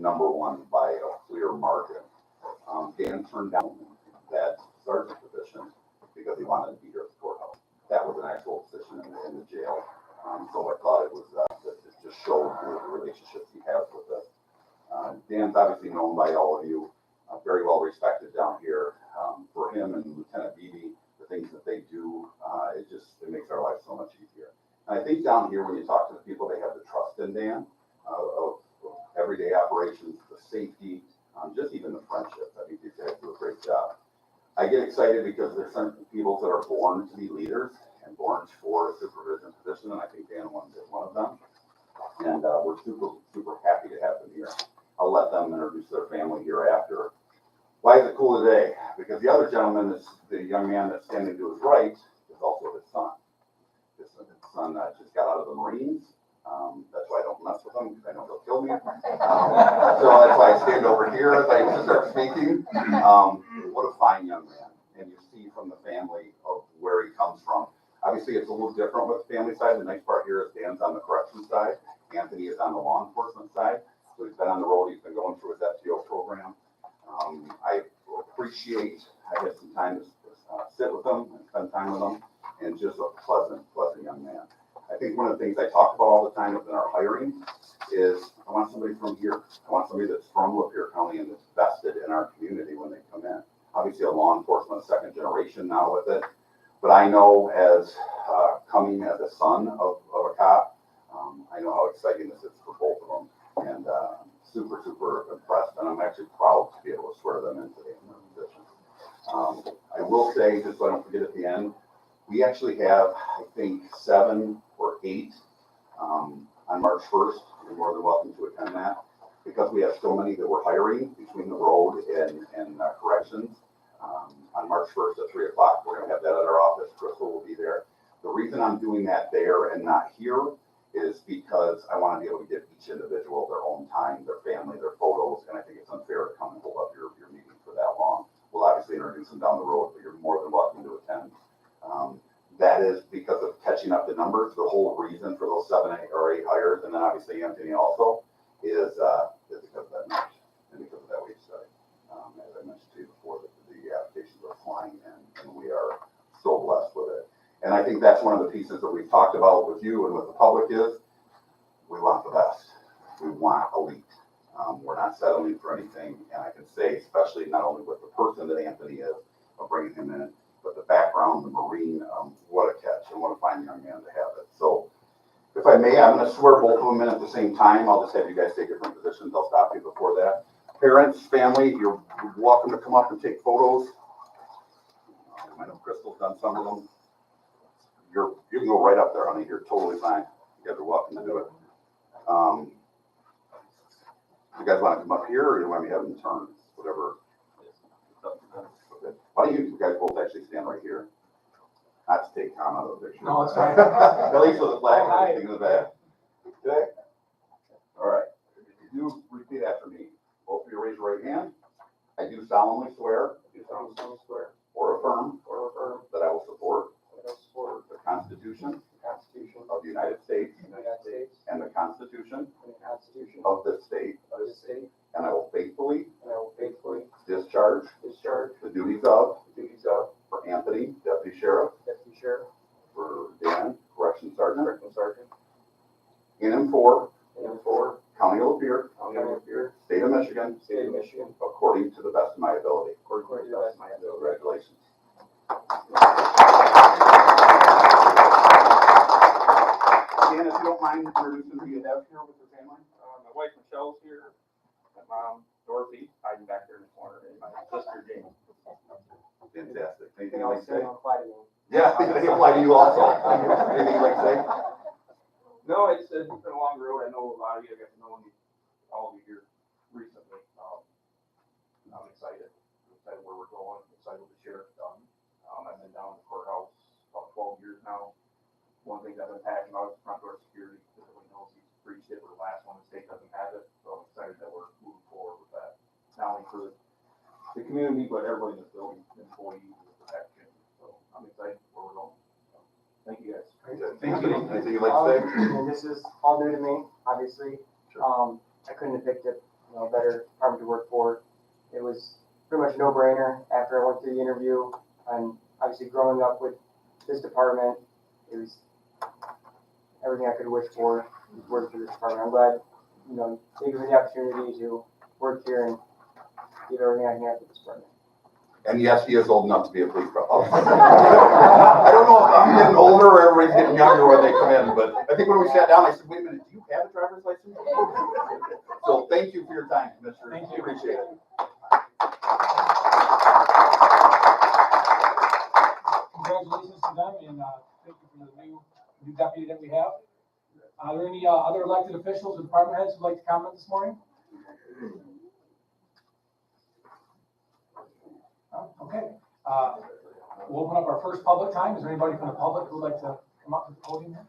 #1 by a clear margin. Dan turned down that sergeant position because he wanted to be here at the courthouse. That was an actual position in the jail. So I thought it was it just showed the relationships he has with us. Dan's obviously known by all of you, very well respected down here. For him and Lieutenant Beebe, the things that they do, it makes our life so much easier. And I think down here, when you talk to the people, they have the trust in Dan of everyday operations, the safety, just even the friendships. I think these guys do a great job. I get excited because there's some people that are born to be leaders and born for a supervision position, and I think Dan is one of them. And we're super, super happy to have them here. I'll let them introduce their family here after. Why is it cool today? Because the other gentleman, the young man that's standing to his right, is also his son. His son just got out of the Marines. That's why I don't mess with him, because I know he'll kill me. So that's why I stand over here as I start speaking. What a fine young man. And you see from the family of where he comes from. Obviously, it's a little different with the family side. The nice part here is Dan's on the correction side. Anthony is on the law enforcement side. So he's been on the road. He's been going through his FTO program. I appreciate, I had some time to sit with him and spend time with him, and just a pleasant young man. I think one of the things I talk about all the time within our hiring is I want somebody from here. I want somebody that's from Lapeer County and that's vested in our community when they come in. Obviously, a law enforcement second generation now with it, but I know as coming as a son of a cop, I know how exciting this is for both of them, and super, super impressed, and I'm actually proud to be able to swear them in today in their position. I will say, just so I don't forget at the end, we actually have, I think, 7 or 8 on March 1st. You're more than welcome to attend that, because we have so many that we're hiring between the road and corrections. On March 1st at 3 o'clock, we're going to have that at our office. Crystal will be there. The reason I'm doing that there and not here is because I want to be able to give each individual their own time, their family, their photos, and I think it's unfair to come and hold up your meeting for that long. We'll obviously introduce them down the road, but you're more than welcome to attend. That is because of catching up the numbers. The whole reason for those 7 or 8 hires, and then obviously Anthony also, is because of that match and because of that wage study. As I mentioned to you before, the applications are flying in, and we are so blessed with it. And I think that's one of the pieces that we've talked about with you and with the public is we want the best. We want elite. We're not settling for anything. And I can say, especially not only with the person that Anthony is, of bringing him in, but the background, the Marine, what a catch and what a fine young man to have it. So if I may, I'm going to swear both of them in at the same time. I'll just have you guys take different positions. I'll stop you before that. Parents, family, you're welcome to come up and take photos. I know Crystal's done some of them. You can go right up there, honey. You're totally fine. You guys are welcome to do it. You guys want to come up here, or you want me to have them turn? Whatever. Okay. Why don't you guys both actually stand right here? Not to take Tom out of the picture. No, it's fine. At least with the flag and everything in the back. Okay? All right. You repeat after me. Both of you raise your right hand. I do solemnly swear or affirm that I will support the Constitution of the United States and the Constitution of this state, and I will faithfully discharge the duties of for Anthony, Deputy Sheriff, for Dan, Correction Sergeant, in and for County of Lapeer, State of Michigan, according to the best of my ability. Congratulations. Dan, if you don't mind introducing who you have here with your family. My wife Michelle's here, my mom Dorothy hiding back there in the corner, and my sister Jane. Fantastic. Anything They you'd all like to say? apply to me. Yeah, they apply to you also. Anything you'd like to say? No, it's been a long road. I know a lot of you. I got to know all of you here recently. I'm excited. I'm excited where we're going. I'm excited what the sheriff's done. I've been down at the courthouse about 12 years now. One thing I've been passionate about is front door security. Everybody knows he's preached it. We're the last one. The state doesn't have it. So I'm excited that we're moving forward with that. Not only for the community, but everybody in this building, employees, and protection. So I'm excited where we're going. So, thank you guys. Thank you. Anything you'd like to say? And this is all new to me, obviously. Sure. I couldn't have picked a better department to work for. It was pretty much no brainer after I went through the interview. And obviously growing up with this department, it was everything I could wish for working for this department. I'm glad, they give me the opportunity to work here and give everything I can for this department. And yes, he is old enough to be a police officer. I don't know if I'm getting older or everybody's getting younger when they come in, but I think when we sat down, I said, wait a minute, do you have a driver's license? So thank you for your time, Commissioner. Thank you. Appreciate it. Congratulations to them, and thank you for the new deputy that we have. Are there any other elected officials or department heads who'd like to comment this morning? Okay. We'll open up our first public time. Is there anybody from the public who would like to come up to the podium here?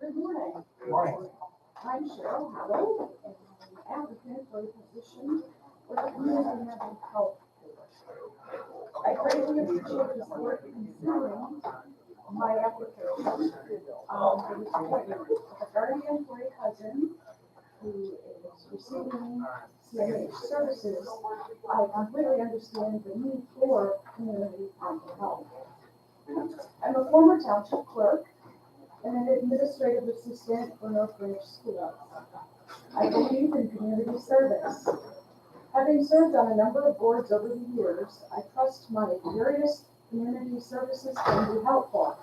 Good morning. Good morning. I'm Cheryl Hollow, and I'm an applicant for the position for the community mental health board. I greatly appreciate this work considering my application. I was appointed a guardian for a cousin who is receiving CMH services. I completely understand the need for community mental health. I'm a former township clerk and an administrative assistant for North Branch School. I believe in community service. Having served on a number of boards over the years, I trust my various community services can be helpful.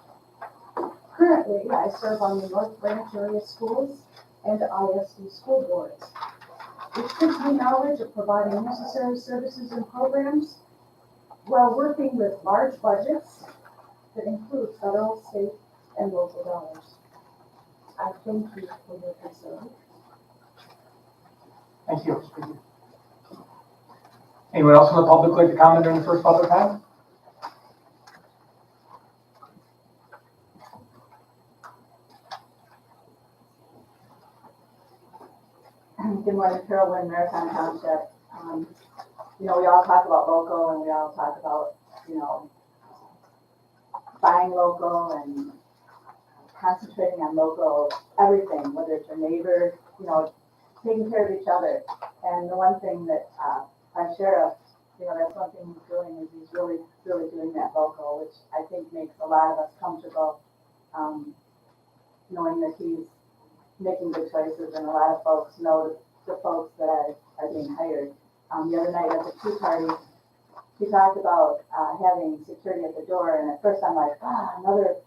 Currently, I serve on the North Branch area schools and ISD school boards, which gives me knowledge of providing necessary services and programs while working with large budgets that include federal, state, and local dollars. I thank you for your concern. Thank you. Anyone else from the public like to comment during the first public time? Good morning, Carolyn, Marathon Township. We all talk about local and we all talk about, buying local and concentrating on local everything, whether it's your neighbors, taking care of each other. And the one thing that our sheriff, that's one thing he's doing is he's really, really doing that local, which I think makes a lot of us comfortable, knowing that he's making good choices, and a lot of folks know the folks that are being hired. The other night at the tea party, he talked about having security at the door, and at first I'm like, another,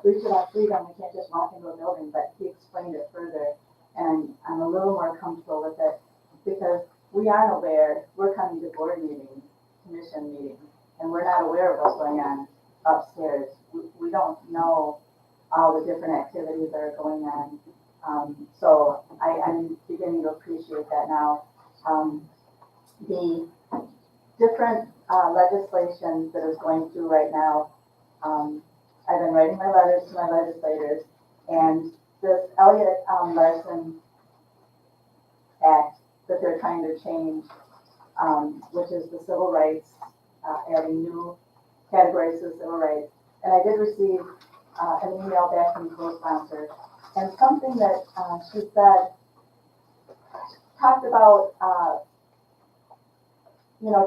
breach of our freedom, we can't just walk into a building, but he explained it further, and I'm a little more comfortable with it, because we aren't aware, we're coming to board meetings, commission meetings, and we're not aware of what's going on upstairs. We don't know all the different activities that are going on. So I'm beginning to appreciate that now. The different legislation that is going through right now, I've been writing my letters to my legislators, and this Elliott Larson Act that they're trying to change, which is the civil rights, adding new categories to civil rights. And I did receive an email back from the co-sponsor, and something that she said talked about,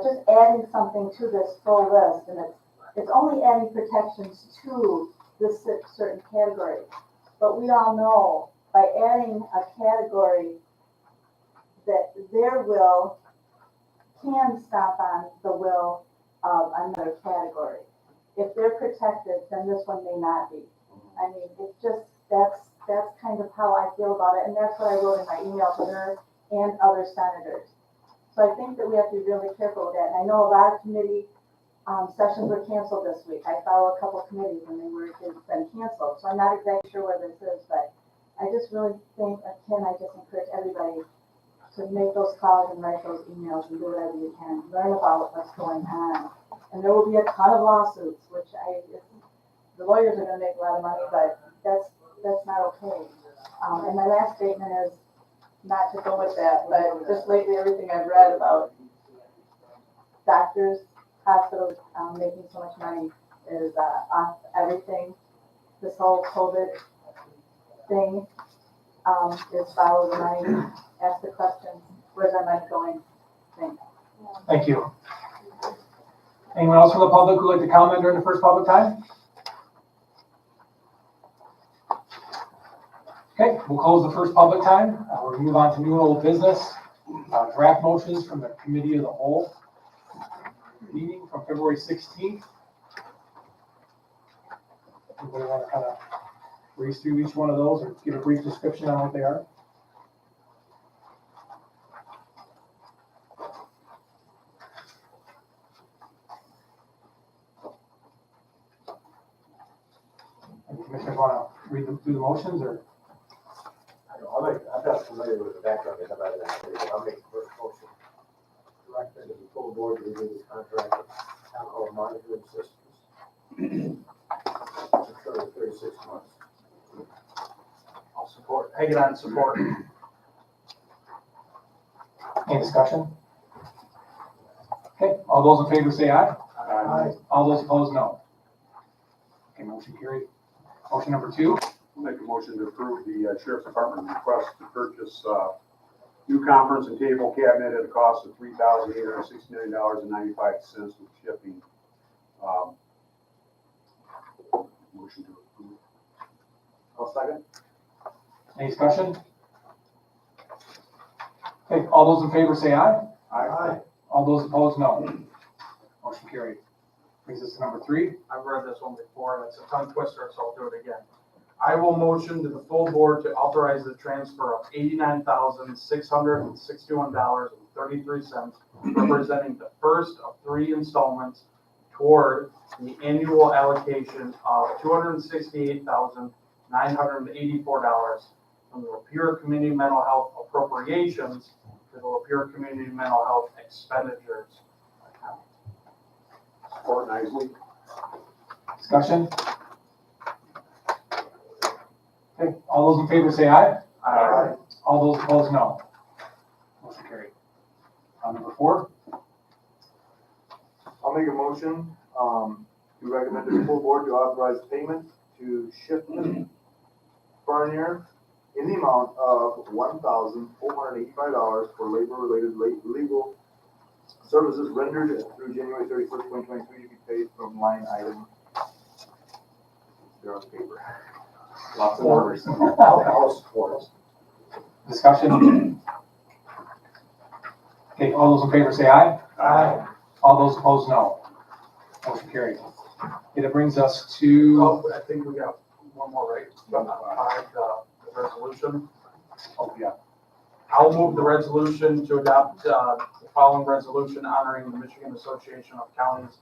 just adding something to this full list, and it's only adding protections to this certain category. But we all know by adding a category that their will can stomp on the will of another category. If they're protected, then this one may not be. I mean, it's just, that's kind of how I feel about it, and that's what I wrote in my email to her and other senators. So I think that we have to be really careful with that. And I know a lot of committee sessions were canceled this week. I follow a couple committees and it's been canceled. So I'm not exactly sure where this is, but I just really think, again, I just encourage everybody to make those calls and write those emails and do whatever you can. Learn about what's going on. And there will be a ton of lawsuits, which the lawyers are going to make a lot of money, but that's not okay. And my last statement is, not to go with that, but just lately everything I've read about doctors, hospitals making so much money is off everything. This whole COVID thing is follow the money, ask the questions, where's our money going? Thanks. Thank you. Anyone else from the public who'd like to comment during the first public time? Okay, we'll close the first public time. We'll move on to new and old business. Draft motions from the committee of the whole meeting from February 16th. Anybody want to kind of race through each one of those or give a brief description on what they are? Any commissioners want to read them through the motions or? I'm not familiar with the background of that, but I'll make the first motion. Direct that the full board review the contract with alcohol monitoring systems. For 36 months. I'll support, hang on, support. Any discussion? Okay, all those in favor say aye. Aye. All those opposed, no. Okay, motion carried. Motion number 2. I'll make a motion to approve the sheriff's department request to purchase new conference and table cabinet at a cost of $3,869.95 with shipping. Motion to approve. I'll second. Any discussion? Okay, all those in favor say aye. Aye. All those opposed, no. Motion carried. Brings us to number 3. I've read this one before, and it's a tongue twister, so I'll do it again. I will motion to the full board to authorize the transfer of $89,661.33, representing the first of 3 installments toward the annual allocation of $268,984 from the Lapeer Community Mental Health appropriations to the Lapeer Community Mental Health expenditures account. Support nicely. Discussion? Okay, all those in favor say aye. Aye. All those opposed, no. Motion carried. Number 4. I'll make a motion, to recommend to the full board to authorize payment to Shipman Farnier in the amount of $1,485 for labor-related legal services rendered through January 31st, 2023 to be paid from line item. They're on paper. Lots of numbers. I'll support. Discussion? Okay, all those in favor say aye. Aye. All those opposed, no. Motion carried. Okay, that brings us to, Oh, I think we got one more, right? The resolution. oh, yeah. I'll move the resolution to adopt the following resolution honoring the Michigan Association of Counties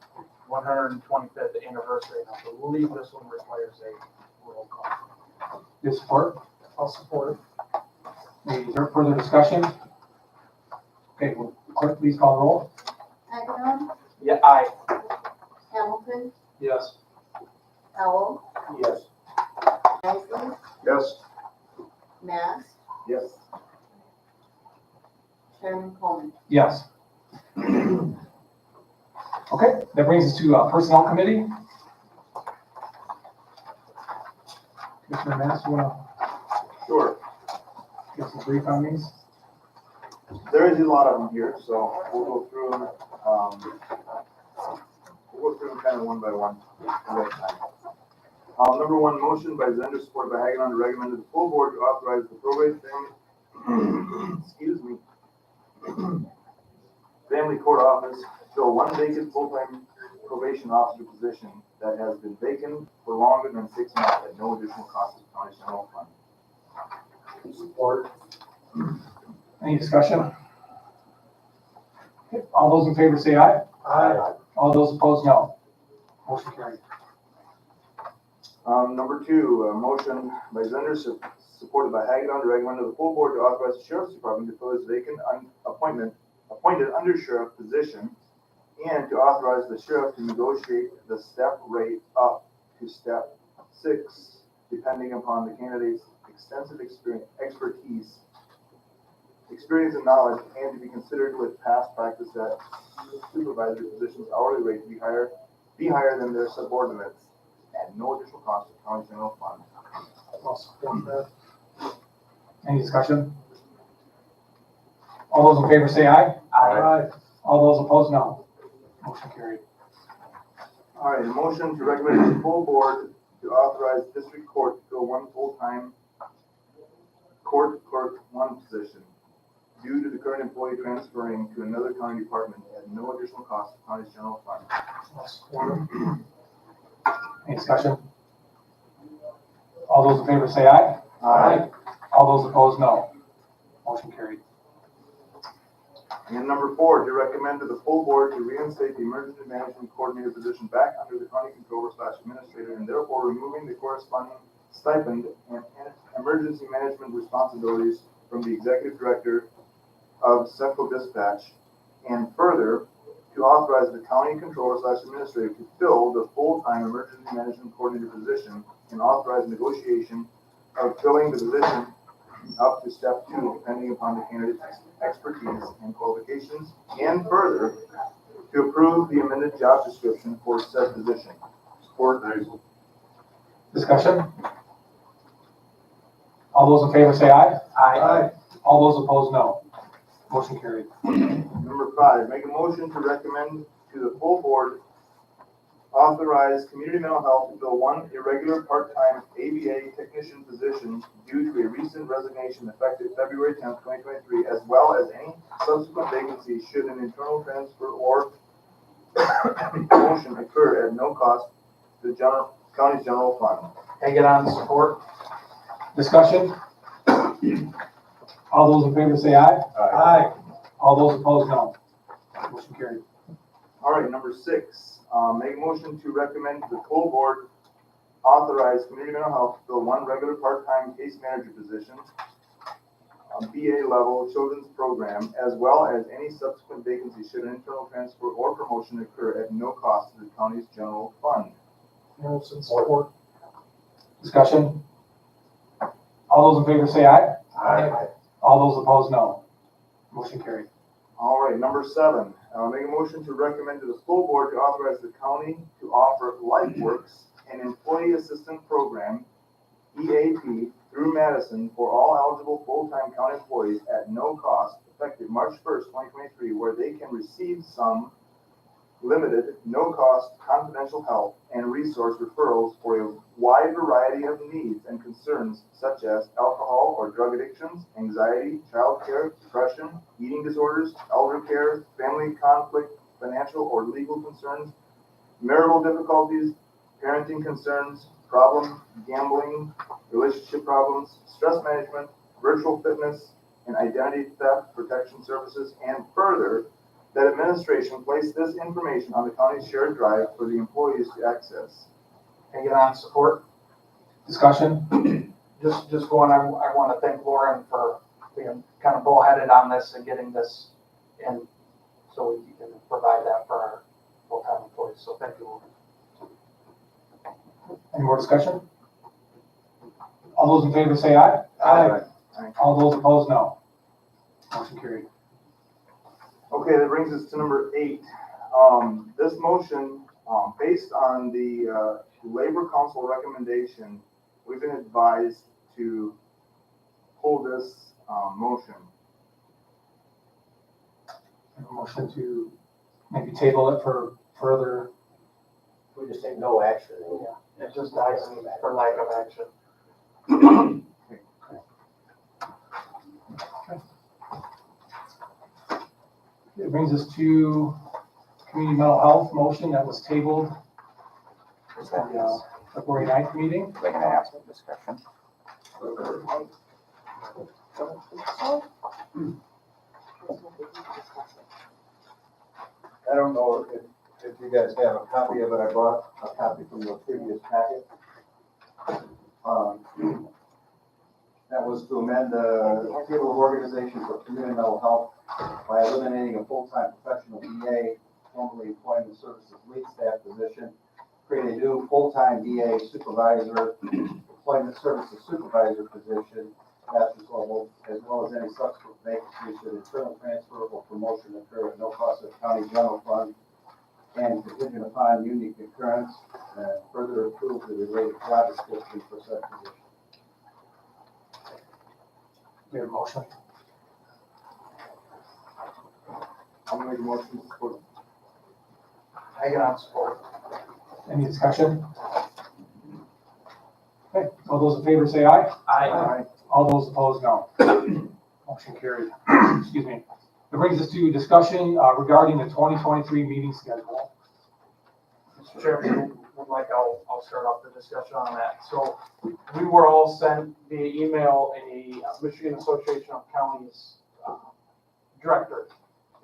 125th anniversary. And I believe this one requires a roll call. Your support? I'll support. Is there further discussion? Okay, will clerk please call the roll? Agnon, Yeah, aye. Hamilton, Yes. Powell, Yes. Isley, Yes. Mass, Yes. Chairman Coleman. Yes. Okay, that brings us to Personnel Committee. Commissioner Mass, you want Sure. to give some brief on these? There is a lot of them here, so we'll go through them, kind of one by one. Number 1, motion by Zender, supported by Hagan, to recommend to the full board to authorize the probate family, excuse me, family court office fill 1 vacant full-time probation officer position that has been vacant for longer than 6 months at no additional cost to the county general fund. Support. Any discussion? Okay, all those in favor say aye. Aye. All those opposed, no. Motion carried. Number 2, motion by Zender, supported by Hagan, to recommend to the full board to authorize the sheriff's department to fill its vacant appointed undersheriff position and to authorize the sheriff to negotiate the step rate up to step 6, depending upon the candidate's extensive experience and knowledge, and to be considered with past practice that supervisory positions hourly rate to be higher than their subordinates at no additional cost to the county general fund. I'll support that. Any discussion? All those in favor say aye. Aye. All those opposed, no. Motion carried. All right, a motion to recommend to the full board to authorize district court to fill one full-time court clerk one position due to the current employee transferring to another county department at no additional cost to county's general fund. I'll support it. Any discussion? All those in favor say aye. All those opposed, no. Motion carried. And number 4, to recommend to the full board to reinstate the emergency management coordinator position back under the county controller/administrator and therefore removing the corresponding stipend and emergency management responsibilities from the executive director of central dispatch, and further to authorize the county controller/administrator to fill the full-time emergency management coordinator position and authorize negotiation of filling the position up to step 2, depending upon the candidate's expertise and qualifications, and further to approve the amended job description for said position. Support Heisel. Discussion? All those in favor say aye. All those opposed, no. Motion carried. Number 5, make a motion to recommend to the full board authorize community mental health to fill one irregular part-time ABA technician position due to a recent resignation effective February 10th, 2023, as well as any subsequent vacancy should an internal transfer or promotion occur at no cost to the county's general fund. Hang on, support. Discussion? All those in favor say aye. All those opposed, no. Motion carried. All right, number 6, make a motion to recommend to the full board authorize community mental health to fill one regular part-time case manager position, BA level children's program, as well as any subsequent vacancy should an internal transfer or promotion occur at no cost to the county's general fund. Harrelson, support. Discussion? All those in favor say aye. All those opposed, no. Motion carried. All right, number 7, make a motion to recommend to the full board to authorize the county to offer LifeWorks, an employee assistance program, EAP, through Madison for all eligible full-time county employees at no cost, effective March 1st, 2023, where they can receive some limited, no-cost confidential help and resource referrals for a wide variety of needs and concerns such as alcohol or drug addictions, anxiety, child care, depression, eating disorders, elder care, family conflict, financial or legal concerns, marital difficulties, parenting concerns, problem gambling, relationship problems, stress management, virtual fitness, and identity theft protection services, and further, that administration place this information on the county's shared drive for the employees to access. Hang on, support. Discussion? Just going, I want to thank Lauren for being kind of bullheaded on this and getting this in so we can provide that for our full-time employees. So thank you, Lauren. Any more discussion? All those in favor say aye. All those opposed, no. Motion carried. Okay, that brings us to number 8. This motion, based on the Labor Council recommendation, we've been advised to pull this motion. A motion to maybe table it for further. We just take no action. It just dies for lack of action. It brings us to community mental health motion that was tabled at the February 9th meeting. They're gonna ask for discussion. I don't know if you guys have a copy of it. I brought a copy from the previous packet. That was to amend the table of organization for community mental health by eliminating a full-time professional EA, formerly employment services lead staff position, create a new full-time EA supervisor, employment services supervisor position, master's level, as well as any subsequent vacancies should internal transfer or promotion occur at no cost to the county general fund, and contingent upon union concurrence, and further approve the related job description for such position. We have a motion. I'll make a motion to support. Hagan support. Any discussion? Okay, all those in favor say aye. Aye. All those opposed, no. Motion carried. Excuse me. That brings us to discussion regarding the 2023 meeting schedule. Mr. Chairman, would like, I'll start off the discussion on that. So we were all sent via email a Michigan Association of Counties director.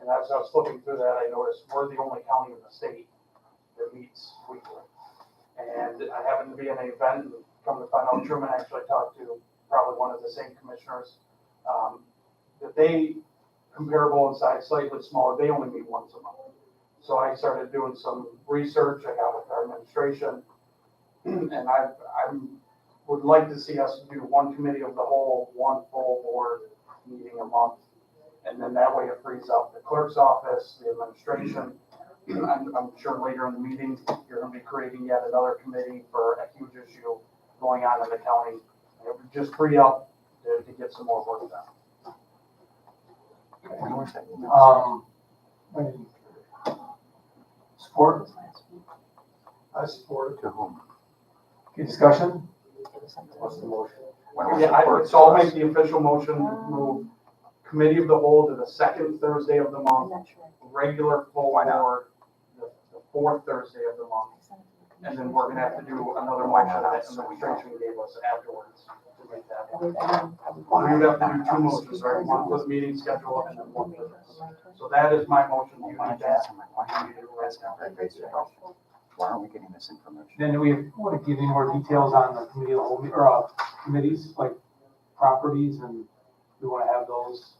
And as I was flipping through that, I noticed we're the only county in the state that meets weekly. And I happened to be in an event, and come to find out Truman actually talked to probably one of the same commissioners. That they, comparable in size, slightly smaller, they only meet once a month. So I started doing some research, I got with our administration, and I would like to see us do one committee of the whole, one full board meeting a month. And then that way it frees up the clerk's office, the administration. I'm sure later in the meeting, you're gonna be creating yet another committee for a huge issue going on in the county. It would just free up to get some more work done. Support? I support it. To whom? Okay, discussion? What's the motion? Yeah, so I'll make the official motion, move committee of the whole to the second Thursday of the month, regular full board, the fourth Thursday of the month. And then we're gonna have to do another motion that administration gave us afterwards to make that. We would have to do two motions, right? One for the meeting schedule and then one for this. So that is my motion. You need that. Why aren't we getting this information? Then do we want to give any more details on the committee of the whole, or committees, like properties, and we want to have those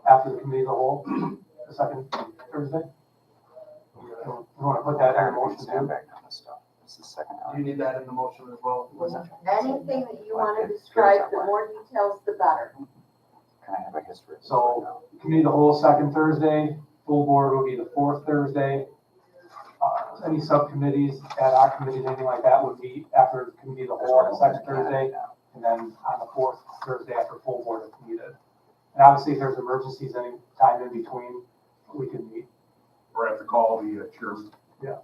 after the committee of the whole, the second Thursday? We want to put that in the motion too? This is the second Do you need that in the motion as well? Anything that you want to describe, the more details, the better. Can I have a history? So committee of the whole, second Thursday, full board will be the fourth Thursday. Any subcommittees, ad hoc committees, anything like that would be after the committee of the whole on the second Thursday, and then on the fourth Thursday after full board if needed. And obviously, if there's emergencies, any time in between, we can meet. Or have to call the chairman. Yeah.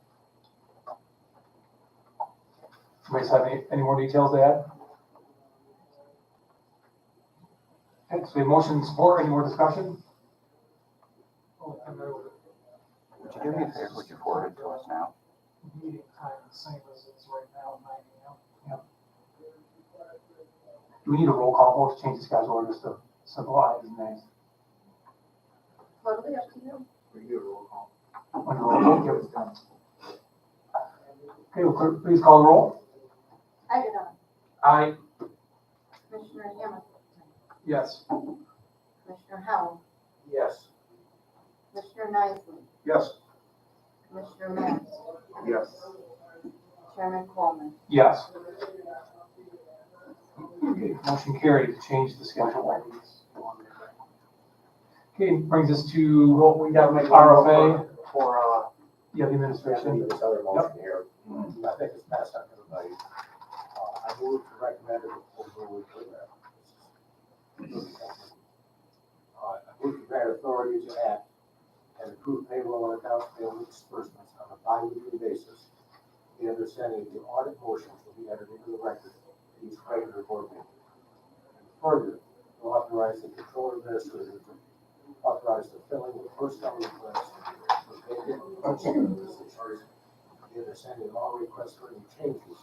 Somebody have any more details to add? Okay, so we have motion and support. Any more discussion? Would you do me a favor? Would you forward it to us now? Meeting time the same as it's right now, 9 a.m. Do we need a roll call vote to change the schedule, or just a simple ayes and nays? Totally up to you. We do a roll call. Under roll call, give it done. Okay, will clerk please call the roll? Hagan. Aye. Commissioner Hammond. Yes. Commissioner Howell. Yes. Commissioner Nicely. Yes. Commissioner Matz. Yes. Chairman Coleman. Yes. Okay, motion carried to change the schedule. Okay, brings us to Well, we gotta make RFA. for, Yeah, the I administration. need this other motion here. I think it's passed on to everybody. I move to recommend it over weekly. I move to grant authority to act and approve payroll and accounts payable disbursements on a bi-weekly basis. The understanding the audit motions will be entered into the record in each regular board meeting. And further, to authorize the controller administrator to authorize the filling of personnel requests for vacant functional positions. The understanding of all requests for any changes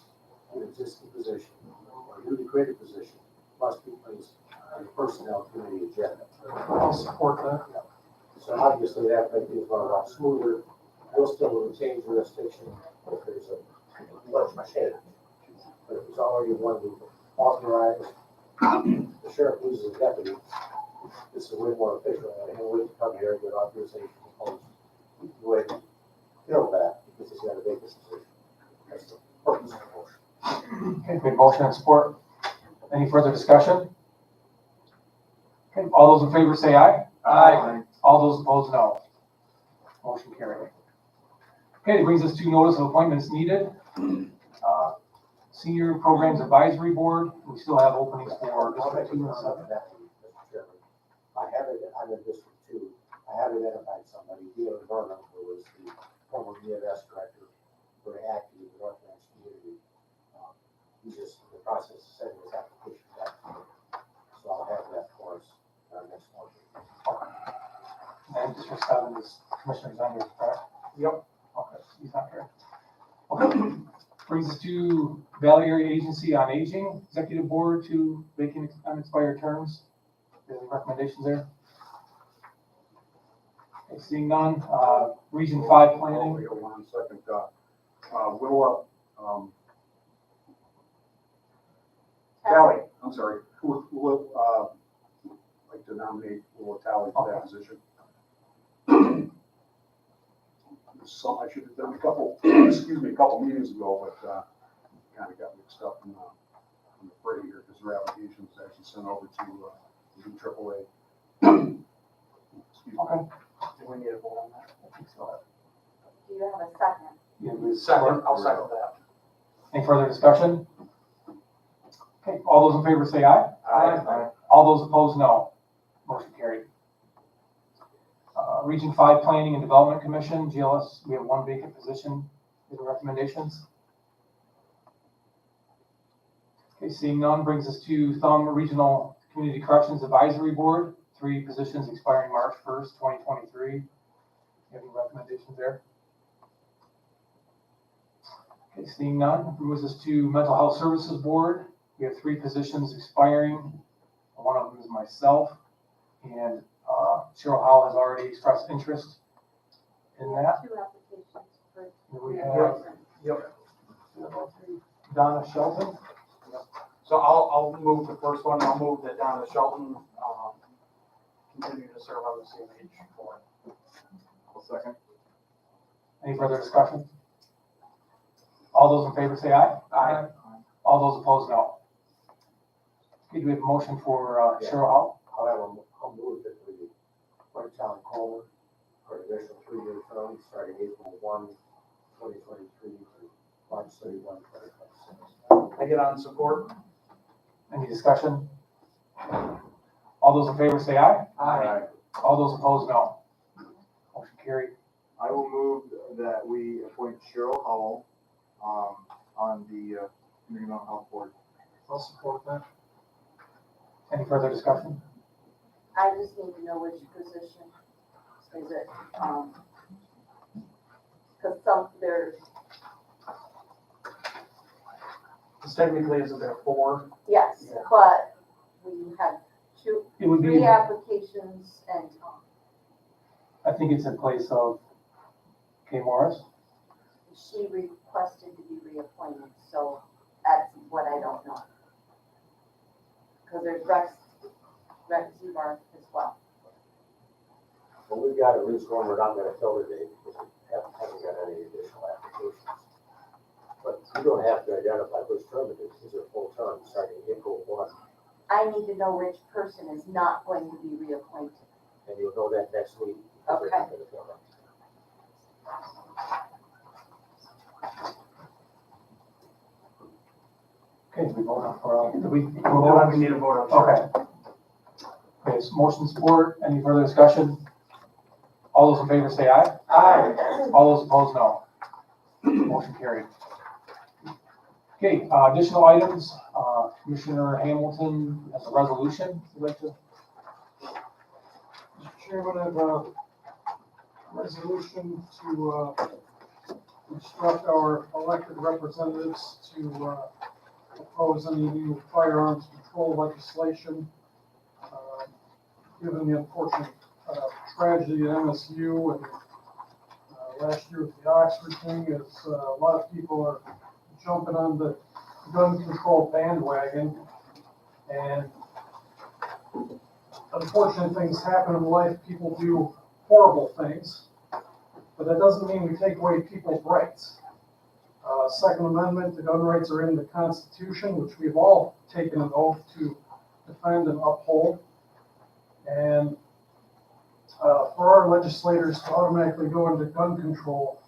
to an existing position or newly created position must be placed on the personnel committee agenda. I'll support that. So obviously that makes things run a lot smoother. We'll still retain jurisdiction if there's a large change. But if it's already one we authorized, the sheriff loses a deputy. This is way more efficient than him waiting to come here and get authorization to post. The way to fill that because he's got a vacant position. That's the purpose of the motion. Okay, we have motion and support. Any further discussion? Okay, all those in favor say aye. Aye. All those opposed, no. Motion carried. Okay, it brings us to notice of appointments needed. Senior Programs Advisory Board, we still have openings for I'll make District a 2 and comment 7. on that, Mr. Chairman. I have it, I'm in District 2. I have identified somebody, Galen Vernon, who was the former EMS director, very active in the North Branch community. He's just in the process of sending his application back to me. So I'll have that for us, next month. And District 7 is Commissioner Zender, correct? Yep. Okay, he's not here. Okay, brings us to Valley Area Agency on Aging, Executive Board to vacant unexpired terms. Any recommendations there? Okay, seeing none, Region 5 planning. Wait 1 second, Willa, Tally, I'm sorry, will, like to nominate Willa Tally for that position. So I should have done a couple, excuse me, a couple meetings ago, but, kind of got mixed up in the fray here, because her application was actually sent over to, the AAA. Excuse me. Okay. Do we need a vote on that? I think so. Do you have a second? Yeah, we- Second, I'll second that. Any further discussion? Okay, all those in favor say aye. Aye. All those opposed, no. Motion carried. Region 5 Planning and Development Commission, GLS, we have one vacant position. Any recommendations? Okay, seeing none, brings us to Thumb Regional Community Corrections Advisory Board, 3 positions expiring March 1st, 2023. Any recommendations there? Okay, seeing none, moves us to Mental Health Services Board. We have 3 positions expiring. One of them is myself, and Cheryl Howell has already expressed interest in that. 2 applications for. And we have Yep. Donna Shelton. So I'll move the first one. I'll move that Donna Shelton, continue to serve on the CMH board. I'll second. Any further discussion? All those in favor say aye. Aye. All those opposed, no. Okay, do we have a motion for Cheryl Howell? I'll move that we appoint Charlie Coleman for an additional 3-year term starting April 1, 2023 to March 31, 2026. I get on support. Any discussion? All those in favor say aye. Aye. All those opposed, no. Motion carried. I will move that we appoint Cheryl Howell, on the, Community Mental Health Board. I'll support that. Any further discussion? I just need to know which position is it, cause there's, Because technically, isn't there 4? yes, Yeah. but we have It would 3 be, applications and, I think it's in place of Kay Morris. she requested to be reappointed, so that's what I don't know. Cause there's Rex Zubar as well. Well, we've got at least one, we're not gonna fill the date because we haven't got any additional applications. But you don't have to identify which term it is. These are full terms starting April 1, I need to know which person is not going to be reappointed. and you'll know that next week. because they're not gonna fill it. Okay, we vote on, did we? We need a vote on Cheryl. Okay. Okay, so motion support, any further discussion? All those in favor say aye. Aye. All those opposed, no. Motion carried. Okay, additional items, Commissioner Hamilton has a resolution, would like to? Mr. Chairman, I have a resolution to instruct our elected representatives to propose any new firearms control legislation. Given the unfortunate tragedy at MSU and last year with the Oxford thing, is a lot of people are jumping on the gun control bandwagon, and unfortunate things happen in life. People do horrible things, but that doesn't mean we take away people's rights. Second Amendment, the gun rights are in the Constitution, which we've all taken an oath to defend and uphold. And for our legislators to automatically go into gun control,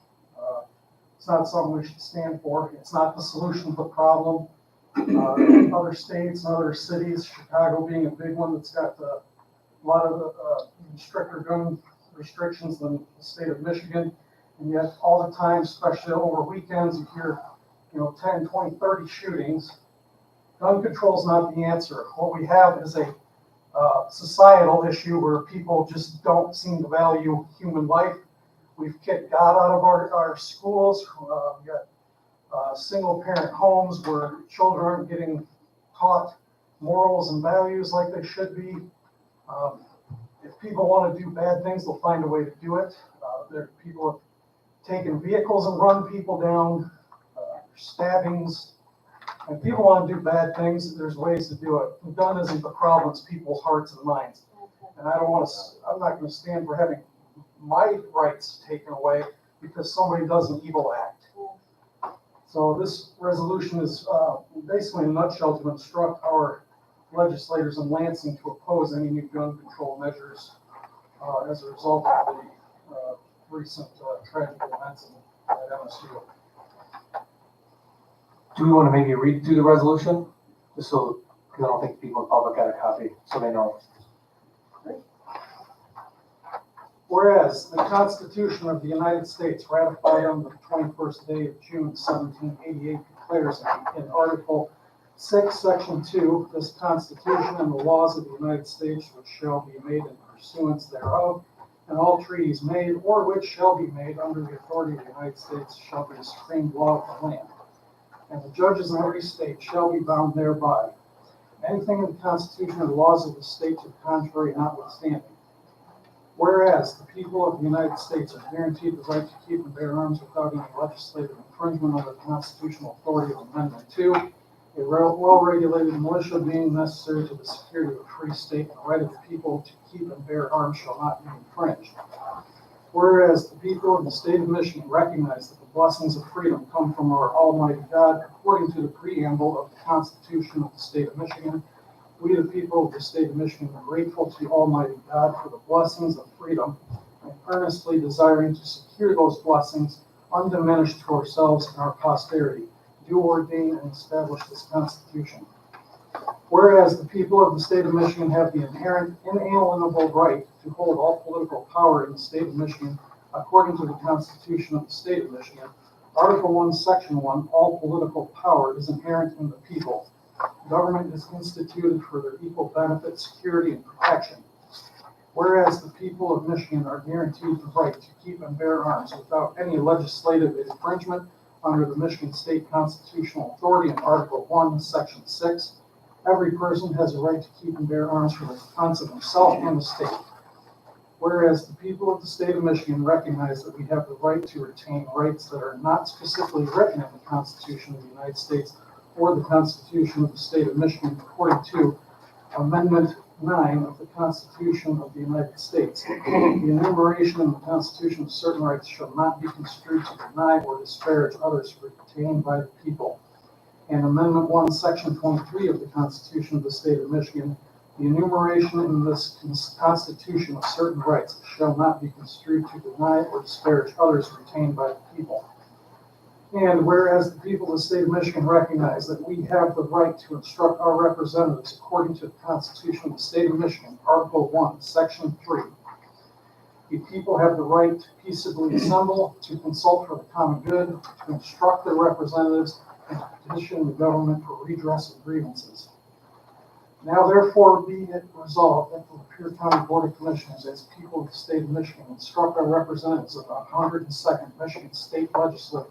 it's not something we should stand for. It's not the solution to the problem. Other states and other cities, Chicago being a big one that's got a lot of stricter gun restrictions than the state of Michigan. And yet all the time, especially over weekends, you hear, 10, 20, 30 shootings. Gun control is not the answer. What we have is a societal issue where people just don't seem to value human life. We've kicked God out of our schools. We've got single parent homes where children aren't getting taught morals and values like they should be. If people want to do bad things, they'll find a way to do it. People have taken vehicles and run people down, stabbings. If people want to do bad things, there's ways to do it. The gun isn't the problem, it's people's hearts and minds. And I'm not going to stand for having my rights taken away because somebody does an evil act. So this resolution is basically in a nutshell to instruct our legislators in Lansing to oppose any new gun control measures as a result of the recent tragic events at MSU. Do we want to maybe read through the resolution? Just so, because I don't think people in public got a copy, so they know. Whereas the Constitution of the United States, ratified on the 21st day of June 1788, declares in Article 6, Section 2, this Constitution and the laws of the United States which shall be made in pursuance thereof, and all treaties made or which shall be made under the authority of the United States shall be the supreme law of the land. And the judges in every state shall be bound thereby. Anything in the Constitution or the laws of the state to the contrary notwithstanding. Whereas the people of the United States are guaranteed the right to keep and bear arms without any legislative infringement of the constitutional authority of Amendment 2, a well-regulated militia being necessary to the security of a free state, and the right of the people to keep and bear arms shall not be infringed. Whereas the people of the state of Michigan recognize that the blessings of freedom come from our Almighty God, according to the preamble of the Constitution of the state of Michigan, we, the people of the state of Michigan, are grateful to Almighty God for the blessings of freedom and earnestly desiring to secure those blessings undiminished to ourselves and our posterity, do ordain and establish this Constitution. Whereas the people of the state of Michigan have the inherent, inalienable right to hold all political power in the state of Michigan, according to the Constitution of the state of Michigan, Article 1, Section 1, all political power is inherent in the people. Government is instituted for their equal benefit, security, and protection. Whereas the people of Michigan are guaranteed the right to keep and bear arms without any legislative infringement under the Michigan State Constitutional Authority in Article 1, Section 6, every person has a right to keep and bear arms for the defense of himself and the state. Whereas the people of the state of Michigan recognize that we have the right to retain rights that are not specifically written in the Constitution of the United States or the Constitution of the state of Michigan, according to Amendment 9 of the Constitution of the United States. The enumeration in the Constitution of certain rights shall not be construed to deny or disparage others retained by the people. And Amendment 1, Section 23 of the Constitution of the state of Michigan, the enumeration in this Constitution of certain rights shall not be construed to deny or disparage others retained by the people. And whereas the people of the state of Michigan recognize that we have the right to instruct our representatives according to the Constitution of the state of Michigan, Article 1, Section 3, the people have the right to peaceably assemble, to consult for the common good, to instruct their representatives, and to petition the government for redress of grievances. Now therefore be it resolved that the Lapeer County Board of Commissioners, as people of the state of Michigan, instruct our representatives of the 102nd Michigan State Legislature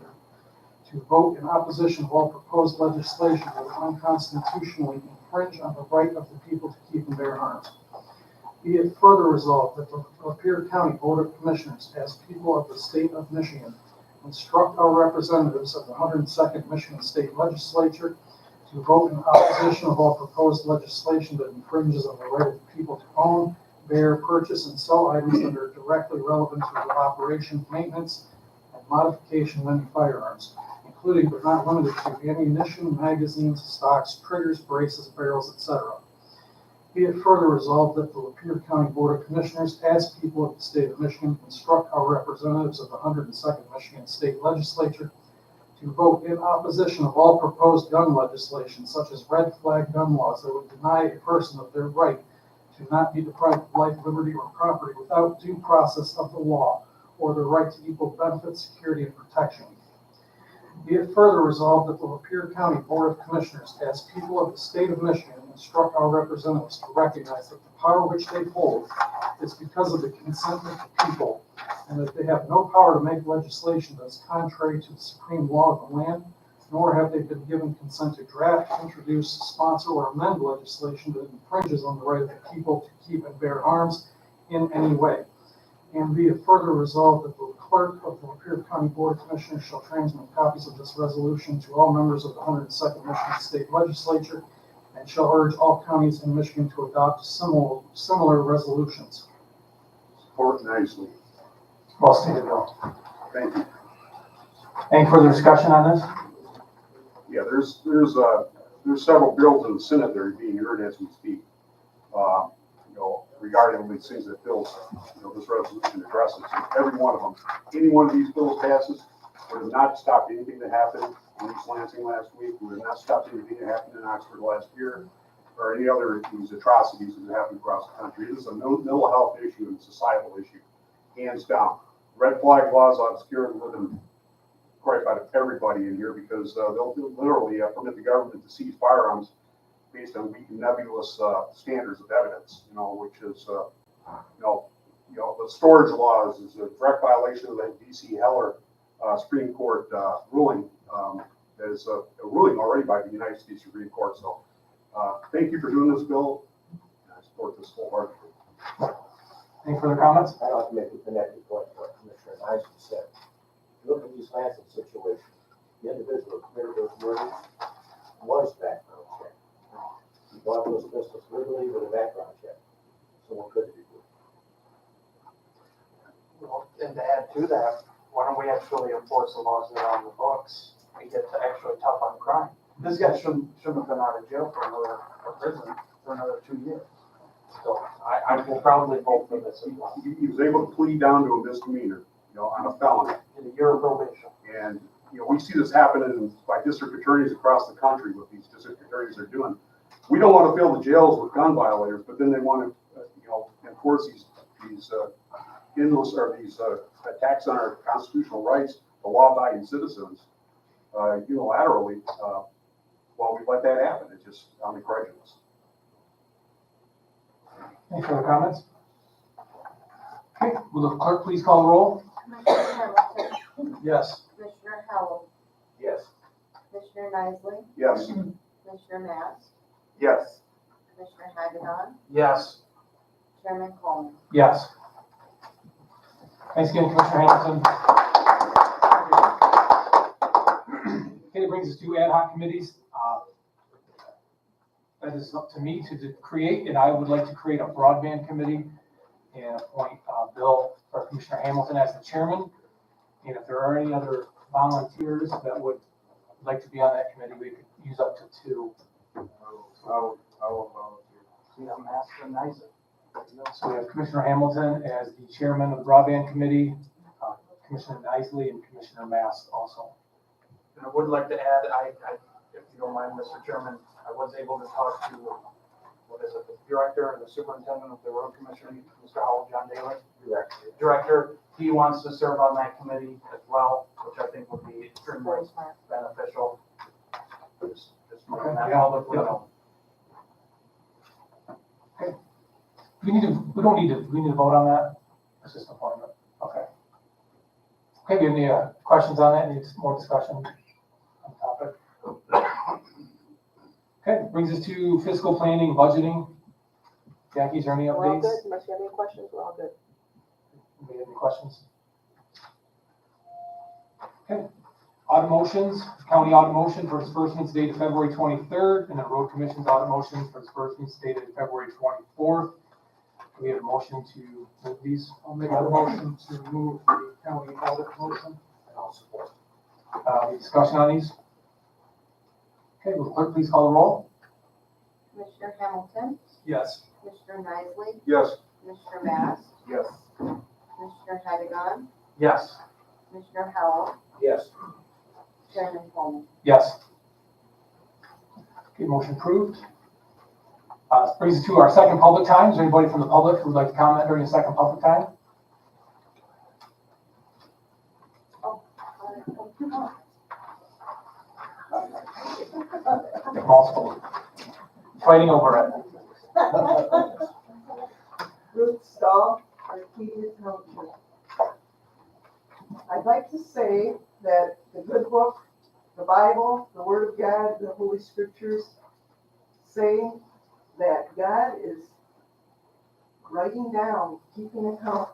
to vote in opposition of all proposed legislation that would unconstitutionally infringe on the right of the people to keep and bear arms. Be it further resolved that the Lapeer County Board of Commissioners, as people of the state of Michigan, instruct our representatives of the 102nd Michigan State Legislature to vote in opposition of all proposed legislation that infringes on the right of the people to own, bear, purchase, and sell items that are directly relevant to the operation, maintenance, and modification of any firearms, including but not limited to ammunition, magazines, stocks, triggers, braces, barrels, etc. Be it further resolved that the Lapeer County Board of Commissioners, as people of the state of Michigan, instruct our representatives of the 102nd Michigan State Legislature to vote in opposition of all proposed gun legislation, such as red flag gun laws that would deny a person of their right to not be deprived of life, liberty, or property without due process of the law, or the right to equal benefits, security, and protection. Be it further resolved that the Lapeer County Board of Commissioners, as people of the state of Michigan, instruct our representatives to recognize that the power which they hold is because of the consent of the people, and that they have no power to make legislation that is contrary to the supreme law of the land, nor have they been given consent to draft, introduce, sponsor, or amend legislation that infringes on the right of the people to keep and bear arms in any way. And be it further resolved that the clerk of the Lapeer County Board of Commissioners shall transmit copies of this resolution to all members of the 102nd Michigan State Legislature, and shall urge all counties in Michigan to adopt similar resolutions. Support nicely. Well stated, Bill. Thank you. Any further discussion on this? Yeah, there's several bills in the Senate that are being heard as we speak. Regarding these things that bills, this resolution addresses. Every one of them, any one of these bills passes, would have not stopped anything that happened in East Lansing last week, would have not stopped anything that happened in Oxford last year, or any other these atrocities that happened across the country. This is a mental health issue and societal issue, hands down. Red flag laws obscure the living quite out of everybody in here because they'll literally permit the government to seize firearms based on weak and nebulous standards of evidence, which is, the storage laws is a direct violation of the D.C. Heller Supreme Court ruling. That is a ruling already by the United States Supreme Court. So thank you for doing this bill. I support this wholeheartedly. Any further comments? I'd like to make a connected point to what Commissioner Eisen said. Look at these Lansing situation. The individual who committed those murders was background checked. He bought those pistols legally with a background check. So what could it be? Well, and to add to that, why don't we actually enforce the laws that are on the books and get to actually tough on crime? This guy shouldn't have been out of jail for another, or prison for another 2 years. So I will probably vote for this as well. He was able to plead down to a misdemeanor, on a felony. In a year of probation. And, we see this happening by district attorneys across the country, what these district attorneys are doing. We don't want to fill the jails with gun violators, but then they want to, enforce these endless or these attacks on our constitutional rights, the law-abiding citizens, unilaterally. Well, we let that happen. It's just, I'm incredulous. Any further comments? Okay, will the clerk please call the roll? Commissioner Hamilton, Yes. Commissioner Howell, Yes. Commissioner Nicely, Yes. Commissioner Mast, Yes. Commissioner Hagedorn, Yes. Chairman Coleman. Yes. Thanks again, Commissioner Hamilton. Okay, that brings us to ad hoc committees. That is up to me to create, and I would like to create a broadband committee and appoint Bill or Commissioner Hamilton as the chairman. And if there are any other volunteers that would like to be on that committee, we could use up to 2. I will volunteer. See, I'm asking nicer. So we have Commissioner Hamilton as the chairman of the broadband committee, Commissioner Nicely and Commissioner Mast also. And I would like to add, if you don't mind, Mr. Chairman, I was able to talk to, the director and the superintendent of the road commission, Mr. Howell, John Daly. Director, he wants to serve on that committee as well, which I think would be extremely beneficial. Just Okay, that yeah, public, Okay. We need to vote on that? It's just an appointment. Okay. Okay, do you have any questions on that? Need more discussion on the topic? Okay, brings us to fiscal planning, budgeting. Jackie, is there any updates? We're all good, unless you have any questions, we're all good. Anybody have any questions? Okay. Audit motions, county audit motion for disbursements dated February 23rd, and then road commission's audit motion for disbursements dated February 24th. Do we have a motion to move these? I'll make a motion to move the county audit motion. And I'll support. Any discussion on these? Okay, will the clerk please call the roll? Commissioner Hamilton, Yes. Commissioner Nicely, Yes. Commissioner Mast, Yes. Commissioner Hagedorn, yes. Commissioner Howell, Yes. Chairman Coleman. Yes. Okay, motion approved. This brings us to our second public time. Is there anybody from the public who would like to comment during the second public time? Multiple. Fighting over it. Ruth Stahl, Arcadia Township. I'd like to say that the good book, the Bible, the Word of God, the Holy Scriptures say that God is writing down, keeping account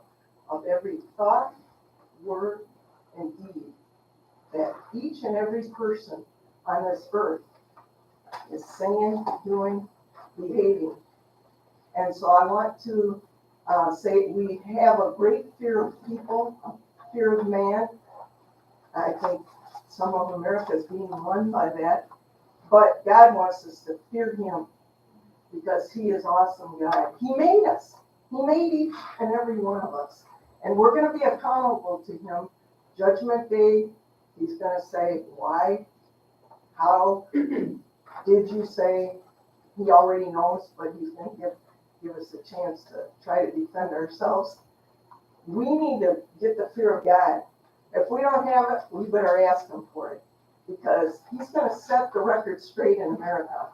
of every thought, word, and deed that each and every person on this earth is saying, doing, behaving. And so I want to say we have a great fear of people, fear of man. I think some of America is being run by that. But God wants us to fear him because he is awesome God. He made us. He made each and every one of us. And we're going to be accountable to him. Judgment Day, he's going to say, why? How did you say? He already knows, but he's going to give us a chance to try to defend ourselves. We need to get the fear of God. If we don't have it, we better ask him for it, because he's going to set the record straight in America.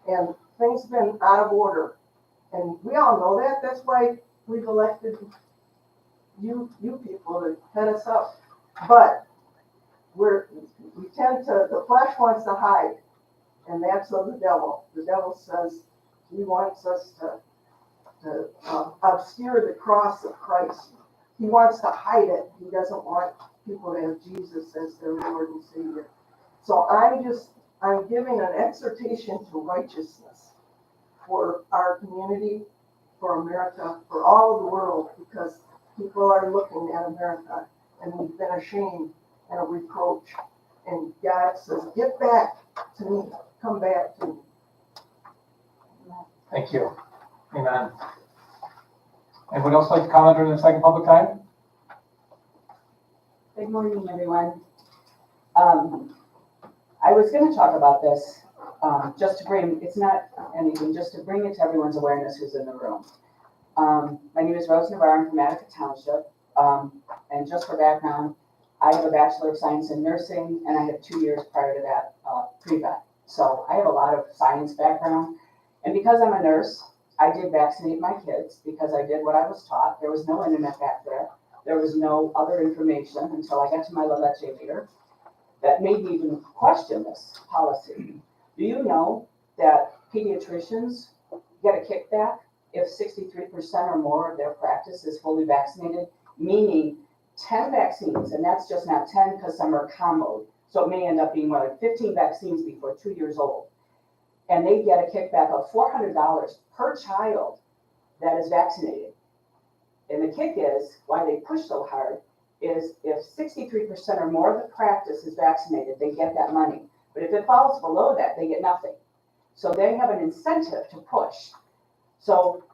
And things have been out of order. And we all know that. That's why we've elected you people to head us up. But we tend to, the flesh wants to hide. And that's of the devil. The devil says he wants us to obscure the cross of Christ. He wants to hide it. He doesn't want people to have Jesus as their Lord and Savior. So I'm giving an exhortation to righteousness for our community, for America, for all of the world, because people are looking at America and we've been ashamed and a reproach. And God says, get back to me. Come back to me. Thank you. Amen. Anybody else like to comment during the second public time? Good morning, everyone. I was going to talk about this just to bring, it's not anything, just to bring it to everyone's awareness who's in the room. My name is Rose Navarre. I'm from Attica Township. And just for background, I have a Bachelor of Science in Nursing, and I have 2 years prior to that pre-vet. So I have a lot of science background. And because I'm a nurse, I did vaccinate my kids because I did what I was taught. There was no internet back there. There was no other information until I got to my La Leche meter that made me even question this policy. Do you know that pediatricians get a kickback if 63% or more of their practice is fully vaccinated, meaning 10 vaccines, and that's just not 10 because some are comboed. So it may end up being more like 15 vaccines before 2 years old. And they get a kickback of $400 per child that is vaccinated. And the kick is, why they push so hard, is if 63% or more of the practice is vaccinated, they get that money. But if it falls below that, they get nothing. So they have an incentive to push. So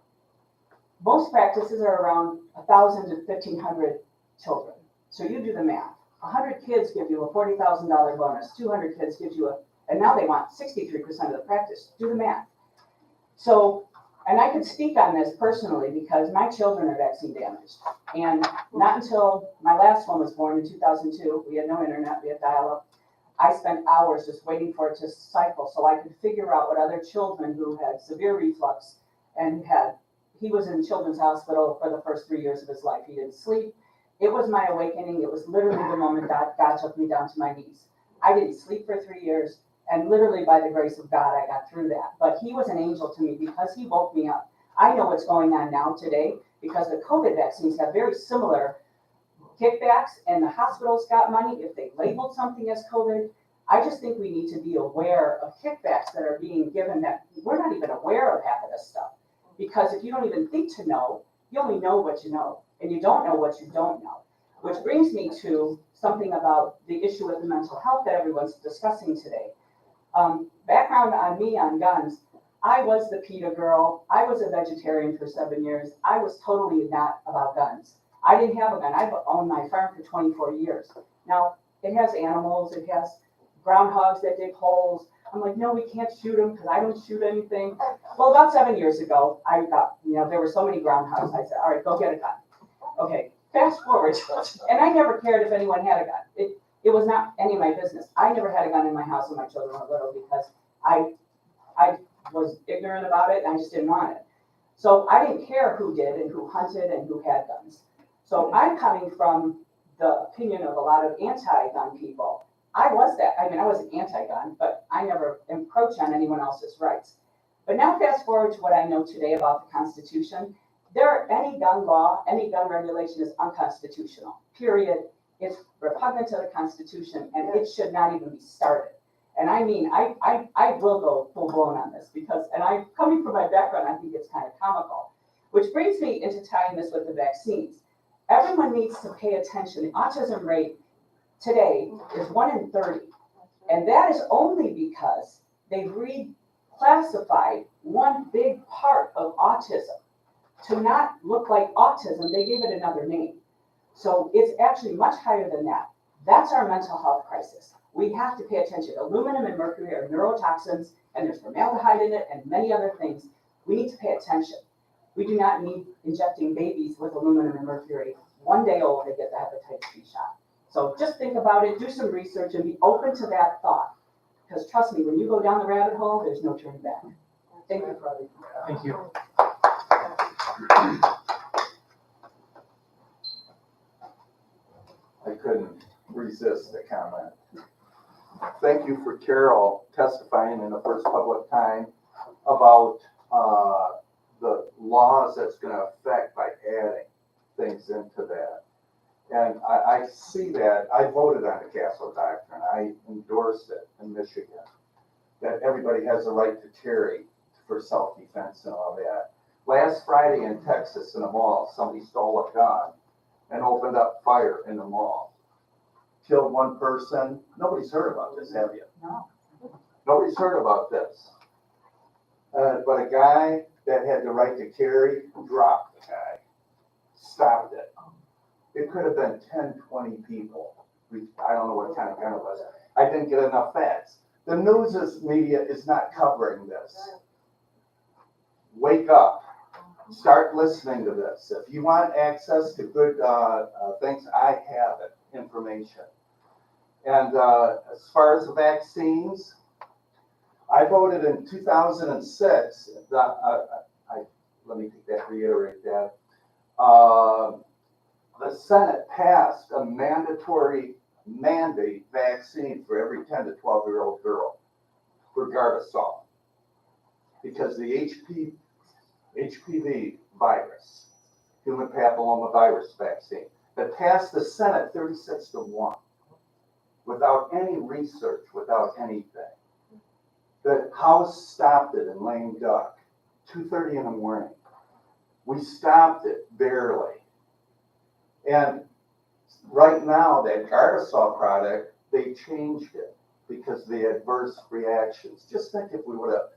most practices are around 1,000 to 1,500 children. So you do the math. 100 kids give you a $40,000 bonus. 200 kids gives you and now they want 63% of the practice. Do the math. So, and I can speak on this personally because my children are vaccine damaged. And not until my last one was born in 2002, we had no internet, we had dial-up. I spent hours just waiting for it to cycle so I could figure out what other children who had severe reflux and he was in Children's Hospital for the first 3 years of his life. He didn't sleep. It was my awakening. It was literally the moment God took me down to my knees. I didn't sleep for 3 years. And literally by the grace of God, I got through that. But he was an angel to me because he woke me up. I know what's going on now today because the COVID vaccines have very similar kickbacks and the hospitals got money if they labeled something as COVID. I just think we need to be aware of kickbacks that are being given that we're not even aware of half of this stuff. Because if you don't even think to know, you only know what you know and you don't know what you don't know. Which brings me to something about the issue with the mental health that everyone's discussing today. Background on me on guns, I was the PETA girl. I was a vegetarian for 7 years. I was totally not about guns. I didn't have a gun. I've owned my farm for 24 years. Now, it has animals. It has groundhogs that dig holes. I'm like, no, we can't shoot them because I don't shoot anything. Well, about 7 years ago, I got, there were so many groundhogs. I said, all right, go get a gun. Okay, fast forward, and I never cared if anyone had a gun. It was not any of my business. I never had a gun in my house when my children were little because I was ignorant about it and I just didn't want it. So I didn't care who did and who hunted and who had guns. So I'm coming from the opinion of a lot of anti-gun people. I was that. I mean, I wasn't anti-gun, but I never encroached on anyone else's rights. But now fast forward to what I know today about the Constitution. Any gun law, any gun regulation is unconstitutional, period. It's repugnant to the Constitution and it should not even be started. And I mean, I will go full blown on this because, and I'm coming from my background, I think it's kind of comical, which brings me into tying this with the vaccines. Everyone needs to pay attention. The autism rate today is 1 in 30. And that is only because they've reclassified one big part of autism to not look like autism. They gave it another name. So it's actually much higher than that. That's our mental health crisis. We have to pay attention. Aluminum and mercury are neurotoxins, and there's formaldehyde in it and many other things. We need to pay attention. We do not need injecting babies with aluminum and mercury. 1 day old, they get the hepatitis B shot. So just think about it, do some research, and be open to that thought. Because trust me, when you go down the rabbit hole, there's no turning back. Thank you, Freddie. Thank you. I couldn't resist the comment. Thank you for Carol testifying in the first public time about the laws that's going to affect by adding things into that. And I see that. I voted on the Castle Doctrine. I endorsed it in Michigan, that everybody has a right to carry for self-defense and all that. Last Friday in Texas in a mall, somebody stole a gun and opened up fire in the mall. Killed one person. Nobody's heard about this, have you? No. Nobody's heard about this. But a guy that had the right to carry dropped the guy, stopped it. It could have been 10, 20 people. I don't know what kind of gun it was. I didn't get enough facts. The news media is not covering this. Wake up. Start listening to this. If you want access to good things, I have it, information. And as far as the vaccines, I voted in 2006. Let me reiterate that. The Senate passed a mandate vaccine for every 10 to 12-year-old girl for Gardasil because the HPV virus, human papilloma virus vaccine, that passed the Senate 36-1 without any research, without anything. The House stopped it in lame duck, 2:30 in the morning. We stopped it barely. And right now, that Gardasil product, they changed it because of the adverse reactions. Just think if we would have,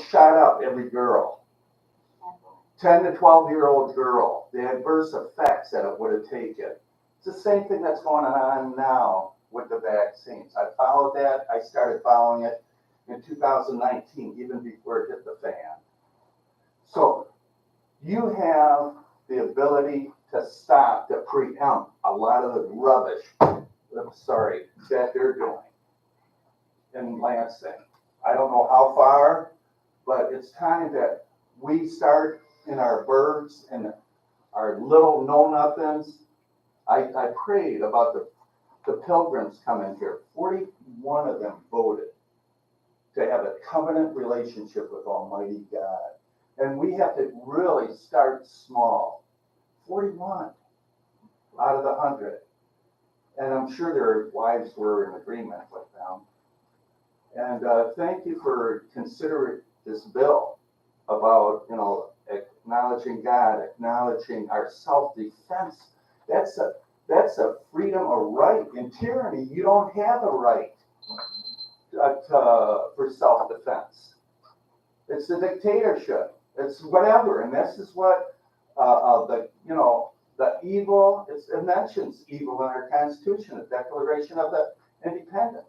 shot up every girl, 10 to 12-year-old girl, the adverse effects that it would have taken. It's the same thing that's going on now with the vaccines. I followed that. I started following it in 2019, even before it hit the fan. So you have the ability to stop, to preempt a lot of the rubbish, that they're doing in Lansing. I don't know how far, but it's time that we start in our birds and our little know-nothings. I prayed about the pilgrims coming here. 41 of them voted to have a covenant relationship with Almighty God. And we have to really start small. 41 out of the 100. And I'm sure their wives were in agreement with them. And thank you for considering this bill about, acknowledging God, acknowledging our self-defense. That's a freedom, a right. In tyranny, you don't have a right for self-defense. It's a dictatorship. It's whatever. And this is what the evil, it mentions evil in our Constitution, the Declaration of the Independence.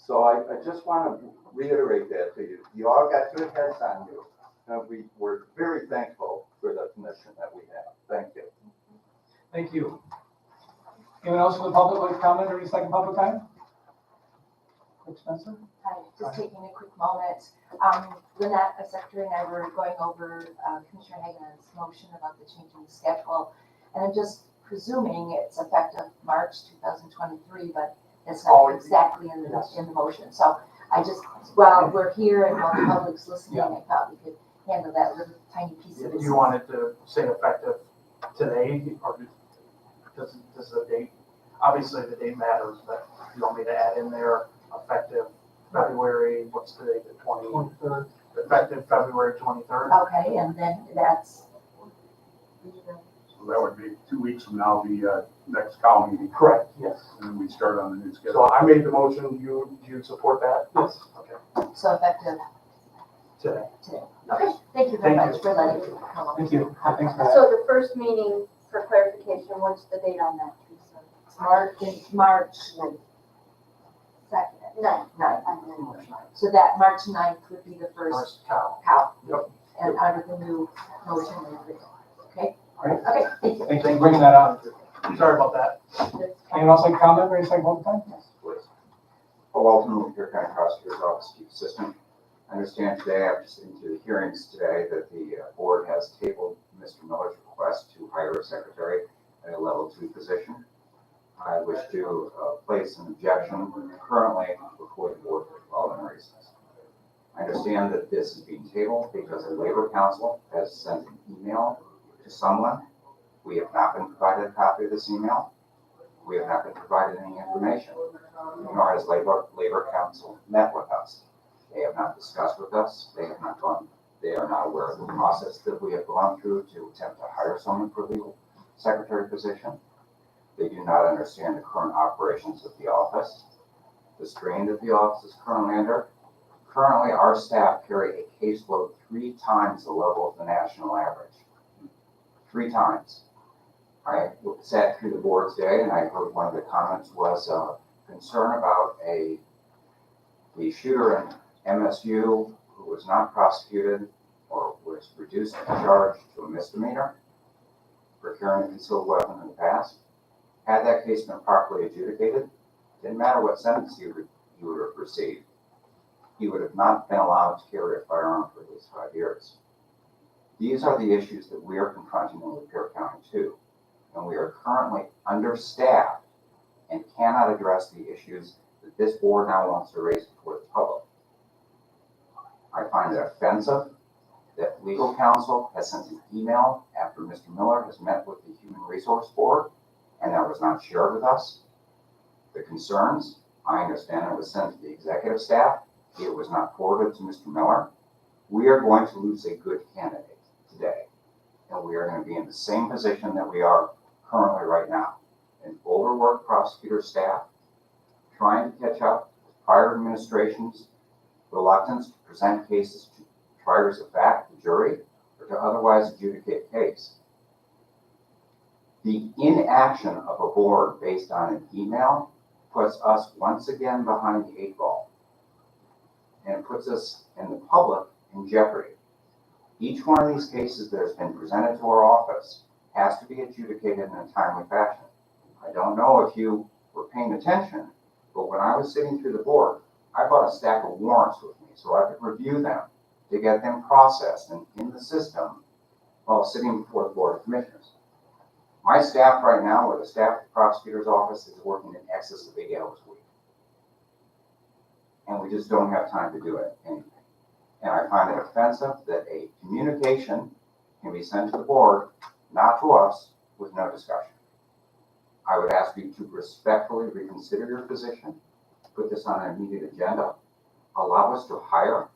So I just want to reiterate that to you. You all got good heads on you. And we're very thankful for the commission that we have. Thank you. Thank you. Anyone else from the public like to comment or any second public time? Quick, Spencer? Hi, just taking a quick moment. Lynette, my secretary, and I were going over Commissioner Hagan's motion about the changing the schedule. And I'm just presuming it's effective March 2023, but it's not exactly in the motion. So I just, while we're here and while the public's listening, I thought we could handle that little tiny piece of Do business. you want it to say effective today, or does the date, obviously the date matters, but you want me to add in there effective February, what's the date, the 23rd? Effective February 23rd? Okay, and then that's. So that would be 2 weeks from now, the next cow meeting. Correct, yes. And then we start on the new So schedule. I made the motion, do you support that? Yes. Okay, So effective today. today. Okay, thank you very Thank much for letting me come up. Thank you. Thanks for that. So the first meeting, for clarification, what's the date on that, Teresa? March Second. Ninth. So that March 9th would be the first First cow. cow. Yep. And under the new motion and everything. Okay? Great. Okay, thank you. Thank you for bringing that up. Sorry about that. Anyone else like to comment or any second public time? Please. Paul Walton, Lapeer County Prosecutor's Office Chief Assistant. I understand today, after sitting through the hearings today, that the board has tabled Mr. Miller's request to hire a secretary at a level 2 position. I wish to place an objection currently before the board for the following reasons. I understand that this is being tabled because the Labor Council has sent an email to someone. We have not been provided a copy of this email. We have not been provided any information, nor has Labor Council met with us. They have not discussed with us. They are not aware of the process that we have gone through to attempt to hire someone for the legal secretary position. They do not understand the current operations of the office, the strain that the office is currently under. Currently, our staff carry a caseload 3 times the level of the national average. 3 times. I sat through the board today and I heard one of the comments was concern about the shooter in MSU who was not prosecuted or was reduced in charge to a misdemeanor for carrying a concealed weapon in the past. Had that case been properly adjudicated, didn't matter what sentence he would have received, he would have not been allowed to carry a firearm for at least 5 years. These are the issues that we are confronting in Lapeer County too. And we are currently understaffed and cannot address the issues that this board now wants to raise before the public. I find it offensive that legal counsel has sent an email after Mr. Miller has met with the Human Resource Board and that was not shared with us. The concerns, I understand it was sent to the executive staff. It was not forwarded to Mr. Miller. We are going to lose a good candidate today. And we are going to be in the same position that we are currently right now. An overworked prosecutor staff trying to catch up with prior administration's reluctance to present cases to triers of fact, the jury, or to otherwise adjudicate case. The inaction of a board based on an email puts us once again behind the 8 ball. And it puts us and the public in jeopardy. Each one of these cases that has been presented to our office has to be adjudicated in a timely fashion. I don't know if you were paying attention, but when I was sitting through the board, I brought a stack of warrants with me so I could review them to get them processed and in the system while sitting before the Board of Commissioners. My staff right now, or the staff of the prosecutor's office, is working in excess of 8 hours a week. And we just don't have time to do anything. And I find it offensive that a communication can be sent to the board, not to us, with no discussion. I would ask you to respectfully reconsider your position, put this on an immediate agenda, allow us to hire.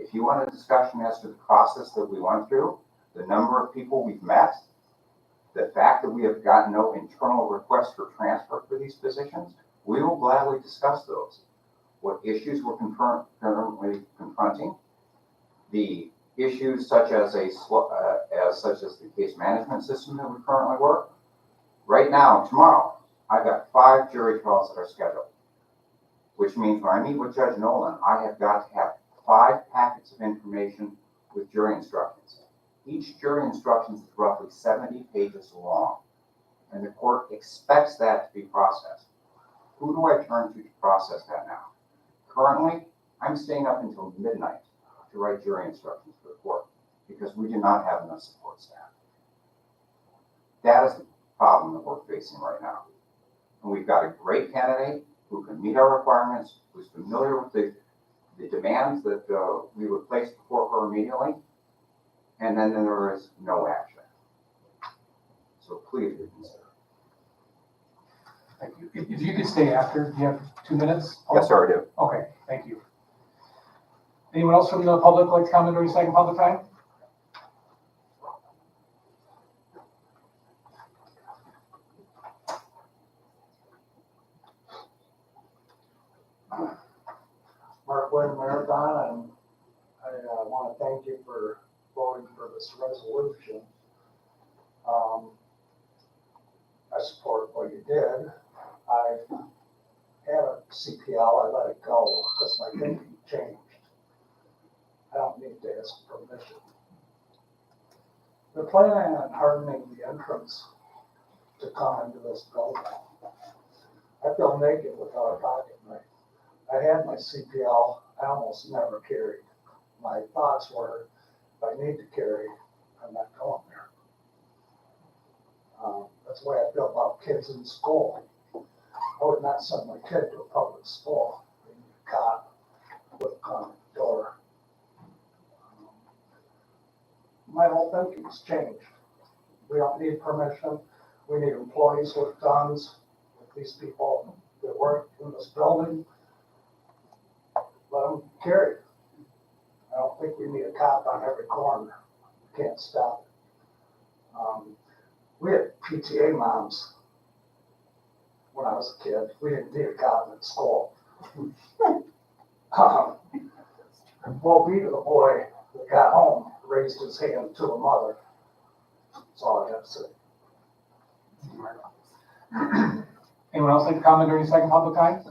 If you want a discussion as to the process that we went through, the number of people we've met, the fact that we have gotten no internal requests for transfer for these positions, we will gladly discuss those. What issues we're currently confronting, the issues such as the case management system that we currently work. Right now, tomorrow, I've got 5 jury trials that are scheduled. which means when I meet with Judge Nolan, I have got to have 5 packets of information with jury instructions. Each jury instruction is roughly 70 pages long, and the court expects that to be processed. Who do I turn to process that now? Currently, I'm staying up until midnight to write jury instructions for the court because we do not have enough support staff. That is the problem that we're facing right now. And we've got a great candidate who can meet our requirements, who's familiar with the demands that we would place before her immediately, and then there is no action. So please reconsider. Thank you. If you could stay after, do you have 2 minutes? Yes, sir, I do. Okay, thank you. Anyone else from the public like to comment during second public time? Mark Wynn Marathon, and I want to thank you for voting for this resolution. I support what you did. I had a CPL, I let it go because my thinking changed. I don't need to ask permission. They're planning on hardening the entrance to come into this building. I feel naked without a pocket knife. I had my CPL, I almost never carried. My thoughts were, if I need to carry, I'm not going there. That's the way I feel about kids in school. I would not send my kid to a public school. They need a cop with a common door. My whole thinking's changed. We don't need permission. We need employees with guns. With these people that work in this building, let them carry. I don't think we need a cop on every corner. Can't stop it. We had PTA moms when I was a kid. We didn't need a cop in school. Woe be to the boy that got home, raised his hand to a mother. That's all I have to say. Anyone else like to comment during second public time?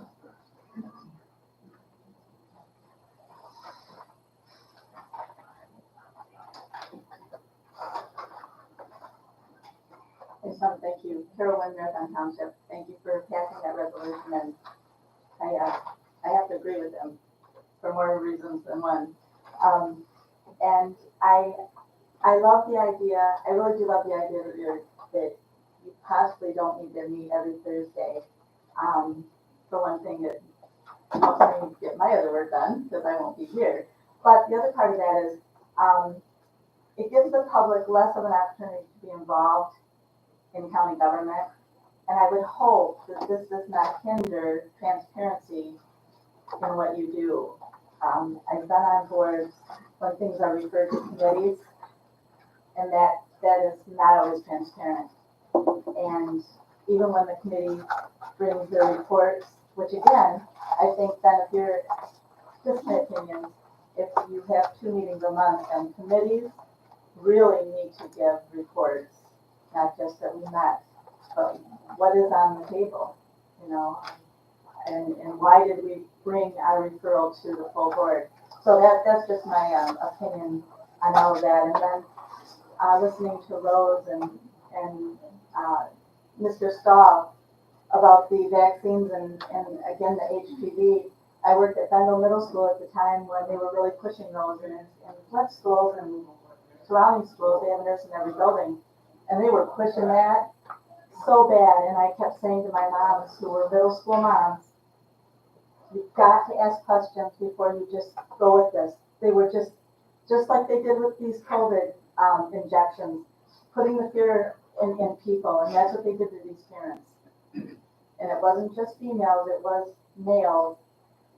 I just want to thank you, Carol Wynn, Marathon Township. Thank you for passing that resolution, and I have to agree with them for more reasons than one. And I love the idea. I really do love the idea that you possibly don't need to meet every Thursday. For one thing, it helps me get my other work done because I won't be here. But the other part of that is it gives the public less of an opportunity to be involved in county government. And I would hope that this does not hinder transparency in what you do. I've been on boards when things are referred to committees, and that is not always transparent. And even when the committee brings their reports, which again, I think then if you're, just my opinion, if you have 2 meetings a month, and committees really need to give reports, not just that we met, but what is on the table, you know, and why did we bring our referral to the full board? So that's just my opinion on all of that. And then listening to Rose and Mr. Stahl about the vaccines and again the HPV. I worked at Bendel Middle School at the time when they were really pushing those, and in flex schools and surrounding schools, they have a nurse in every building, and they were pushing that so bad. And I kept saying to my moms, who were middle school moms, you've got to ask questions before you just go with this. They were just like they did with these COVID injections, putting the fear in people, and that's what they did to these parents. And it wasn't just females, it was males.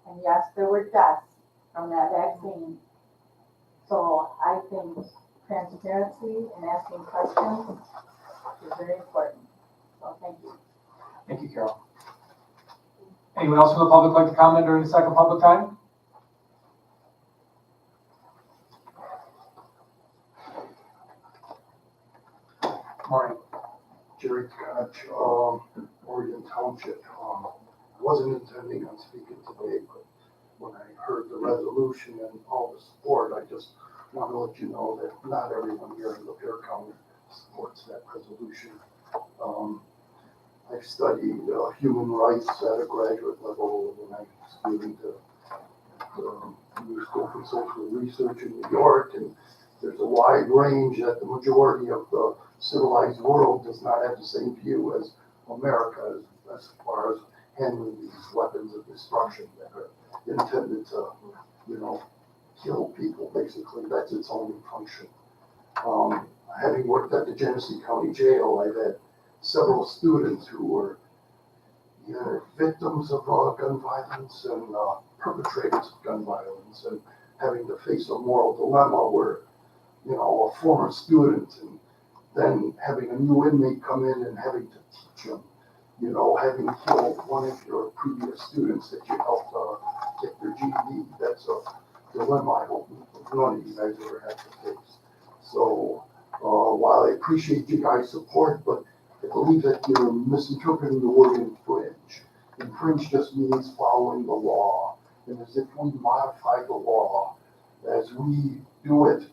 And yes, there were deaths from that vaccine. So I think transparency and asking questions is very important. So thank you. Thank you, Carol. Anyone else from the public like to comment during the second public time? Morning. Jerry Koch, Oregon Township. wasn't intending on speaking today, but when I heard the resolution and all the support, I just want to let you know that not everyone here in Lapeer County supports that resolution. I've studied human rights at a graduate level when I was student at New School for Social Research in New York, and there's a wide range that the majority of the civilized world does not have the same view as America as far as handling these weapons of destruction that are intended to, kill people, basically. That's its only function. Having worked at the Genesee County Jail, I've had several students who were either victims of gun violence and perpetrators of gun violence, and having to face a moral dilemma where, a former student and then having a new inmate come in and having to teach them, having killed one of your previous students that you helped get their GED. That's a dilemma I hope none of you guys ever have to face. So while I appreciate you guys' support, but I believe that you're misinterpreting the word infringe. Infringe just means following the law. And as if we modify the law as we do it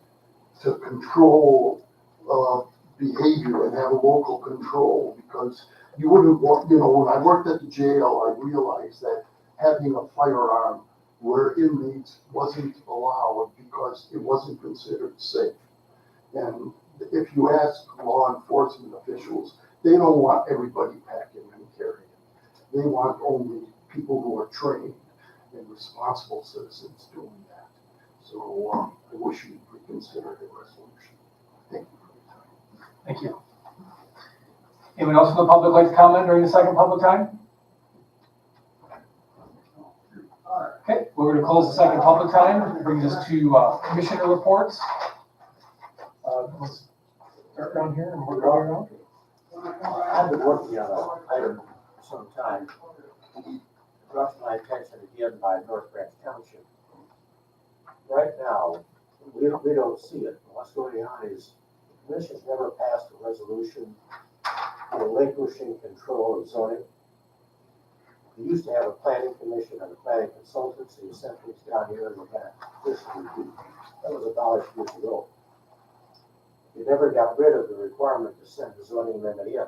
to control behavior and have local control, because you wouldn't want, when I worked at the jail, I realized that having a firearm where inmates wasn't allowed because it wasn't considered safe. And if you ask law enforcement officials, they don't want everybody packing and carrying. They want only people who are trained and responsible citizens doing that. So I wish you'd reconsider the resolution. Thank you for your time. Thank you. Anyone else from the public like to comment during the second public time? Okay, we're going to close the second public time. Brings us to commissioner reports. Let's start down here and work our way around. I've been working on an item for some time, brought to my attention again by North Branch Township. Right now, we don't see it. What's going on is the commission's never passed a resolution relinquishing control of zoning. We used to have a planning commission and a planning consultancy who sent things down here and we had this review. That was abolished years ago. We never got rid of the requirement to send the zoning amendment in.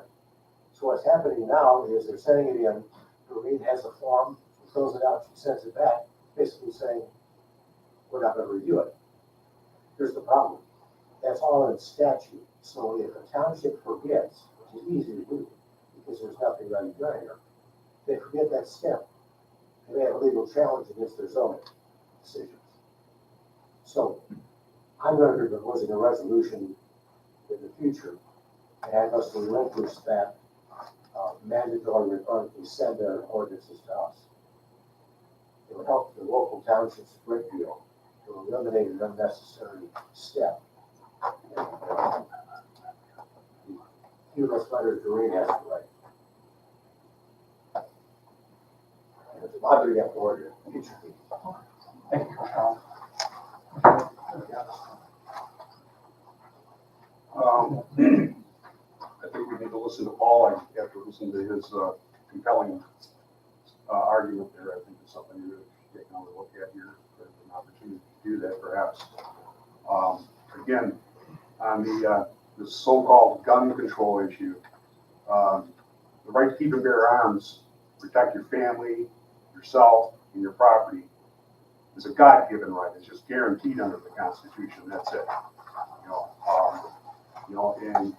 So what's happening now is they're sending it in, Doreen has a form, she fills it out, she sends it back, basically saying, we're not gonna review it. Here's the problem. That's all in statute. So if a township forgets, which is easy to do, because there's nothing ready done here, they forget that step, and they have a legal challenge against their zoning decisions. So I'm going to be proposing a resolution in the future and have us relinquish that mandatory requirement to send their ordinances to us. It will help the local townships a great deal to eliminate an unnecessary step. And, few less letters Doreen has to write. And it's bothering up for your future people. Thank you, Carl. I think we need to listen to Paul after listening to his compelling argument there. I think it's something we really should take another look at here. There's an opportunity to do that, perhaps. Again, on the so-called gun control issue, the right to keep and bear arms, protect your family, yourself, and your property is a God-given right. It's just guaranteed under the Constitution. That's it. And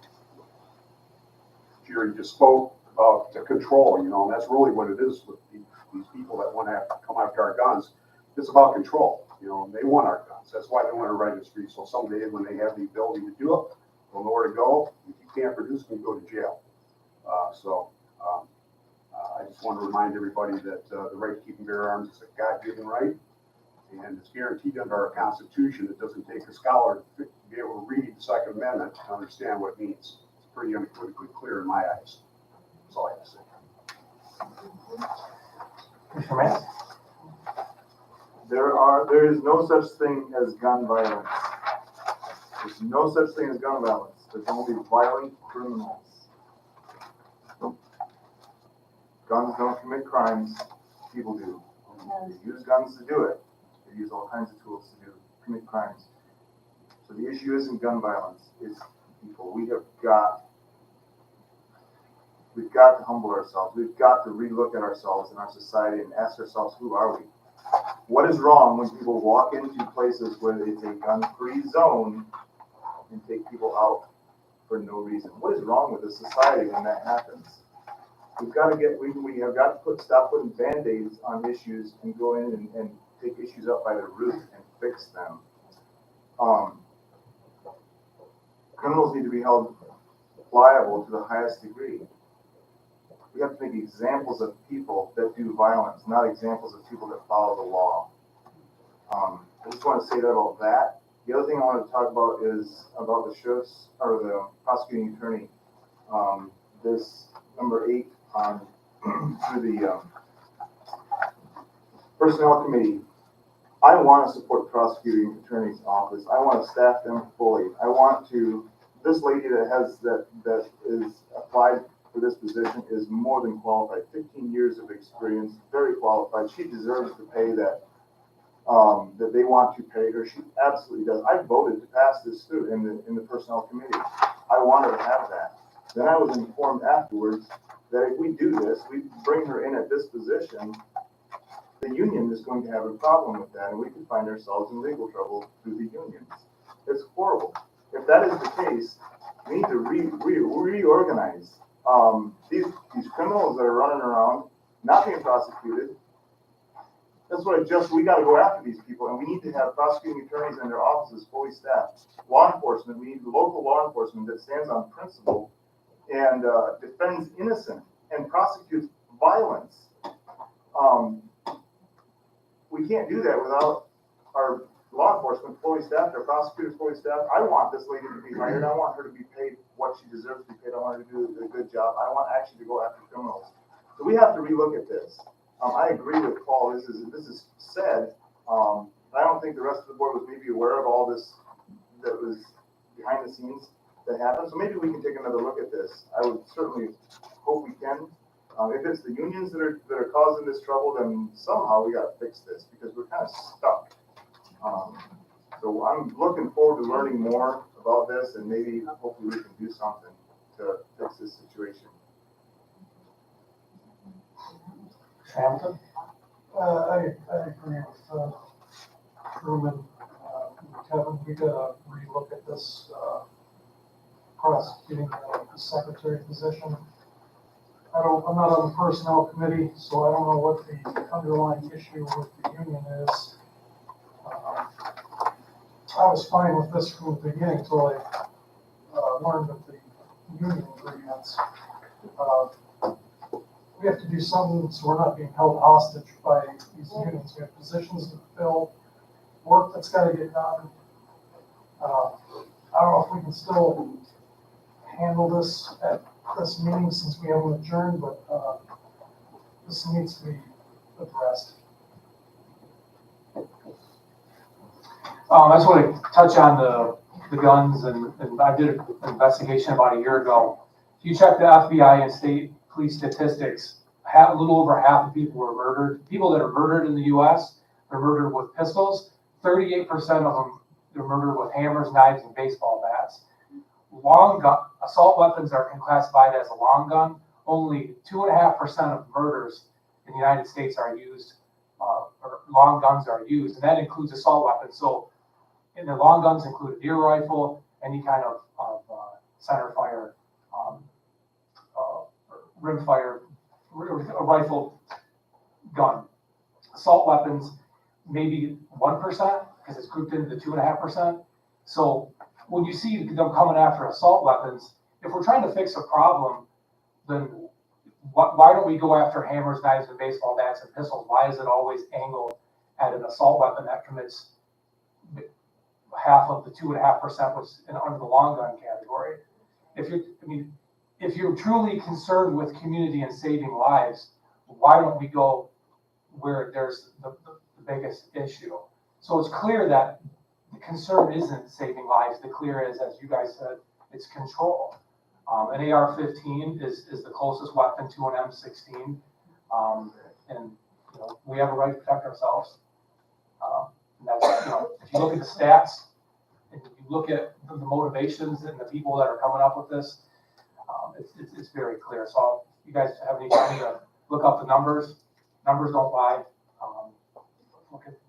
Jerry just spoke about the control, and that's really what it is with these people that want to come after our guns. It's about control. They want our guns. That's why they want to right the street. So someday when they have the ability to do it, they'll know where to go. If you can't produce them, you go to jail. I just want to remind everybody that the right to keep and bear arms is a God-given right, and it's guaranteed under our Constitution. It doesn't take a scholar to be able to read the Second Amendment to understand what it means. It's pretty unequivocally clear in my eyes. That's all I have to say. Commissioner Mass? There is no such thing as gun violence. There's no such thing as gun violence. There's only violent criminals. Guns don't commit crimes, people do. They use guns to do it. They use all kinds of tools to commit crimes. So the issue isn't gun violence, it's people. We've got to humble ourselves. We've got to relook at ourselves and our society and ask ourselves, who are we? What is wrong when people walk into places where it's a gun-free zone and take people out for no reason? What is wrong with the society when that happens? We have got to stop putting Band-Aids on issues and go in and take issues up by the root and fix them. Criminals need to be held liable to the highest degree. We have to make examples of people that do violence, not examples of people that follow the law. I just want to say that about that. The other thing I want to talk about is about the sheriff's or the prosecuting attorney. This number 8 through the personnel committee. I want to support the prosecuting attorney's office. I want to staff them fully. I want to. This lady that is applied for this position is more than qualified. 15 years of experience, very qualified. She deserves the pay that they want to pay her. She absolutely does. I voted to pass this through in the personnel committee. I want her to have that. Then I was informed afterwards that if we do this, we bring her in at this position, the union is going to have a problem with that, and we could find ourselves in legal trouble through the unions. It's horrible. If that is the case, we need to reorganize. These criminals that are running around, not being prosecuted, that's what we got to go after these people, and we need to have prosecuting attorneys and their offices fully staffed. Law enforcement, we need local law enforcement that stands on principle and defends innocent and prosecutes violence. We can't do that without our law enforcement fully staffed, our prosecutors fully staffed. I want this lady to be hired. I want her to be paid what she deserves to be paid. I want her to do a good job. I want actually to go after criminals. So we have to relook at this. I agree with Paul. This is said. I don't think the rest of the board was maybe aware of all this that was behind the scenes that happened. So maybe we can take another look at this. I would certainly hope we can. If it's the unions that are causing this trouble, then somehow we got to fix this because we're kind of stuck. So I'm looking forward to learning more about this, and maybe hopefully we can do something to fix this situation. Hamilton? I agree with Truman, Kevin. We gotta relook at this prosecuting the secretary position. I'm not on the personnel committee, so I don't know what the underlying issue with the union is. I was fine with this from the beginning until I learned of the union agreements. We have to do something so we're not being held hostage by these unions. We have positions to fill, work that's got to get done. I don't know if we can still handle this at this meeting since we haven't adjourned, but this needs to be addressed. I just want to touch on the guns, and I did an investigation about a year ago. If you check the FBI and state police statistics, a little over half of people were murdered. People that are murdered in the U.S. are murdered with pistols. 38% of them are murdered with hammers, knives, and baseball bats. Assault weapons are classified as a long gun. Only 2.5% of murders in the United States are used, or long guns are used, and that includes assault weapons. So, and the long guns include a deer rifle, any kind of center fire, rim fire, a rifle gun. Assault weapons, maybe 1%, because it's grouped into the 2.5%. So when you see them coming after assault weapons, if we're trying to fix a problem, then why don't we go after hammers, knives, and baseball bats and pistols? Why is it always angled at an assault weapon that commits half of the 2.5% was under the long gun category? If you're truly concerned with community and saving lives, why don't we go where there's the biggest issue? So it's clear that the concern isn't saving lives. The clear is, as you guys said, it's control. An AR-15 is the closest weapon to an M16. And, you know, we have a right to protect ourselves. And that's, you know, if you look at the stats, and you look at the motivations and the people that are coming up with this, it's very clear. So if you guys have any time to look up the numbers don't lie.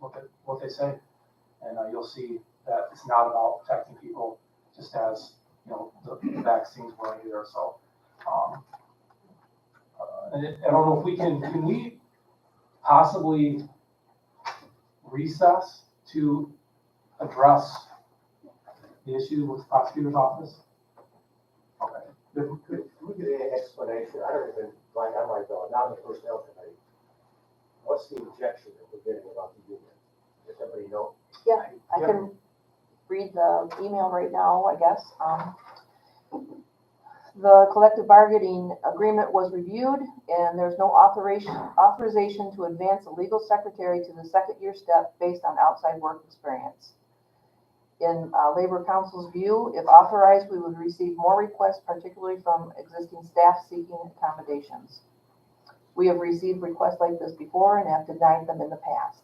Look at what they say, and you'll see that it's not about protecting people, just as, you know, the vaccines were either. So, I don't know if we can we possibly recess to address the issue with the prosecutor's office? Okay. Could we get an explanation? I don't even, like, I might go, not in the personnel committee. What's the objection that we're getting about the union? Does somebody know? Yeah, I can read the email right now, I guess. The collective bargaining agreement was reviewed and there's no authorization to advance a legal secretary to the second year step based on outside work experience. In Labor Council's view, if authorized, we would receive more requests, particularly from existing staff seeking accommodations. We have received requests like this before and have denied them in the past.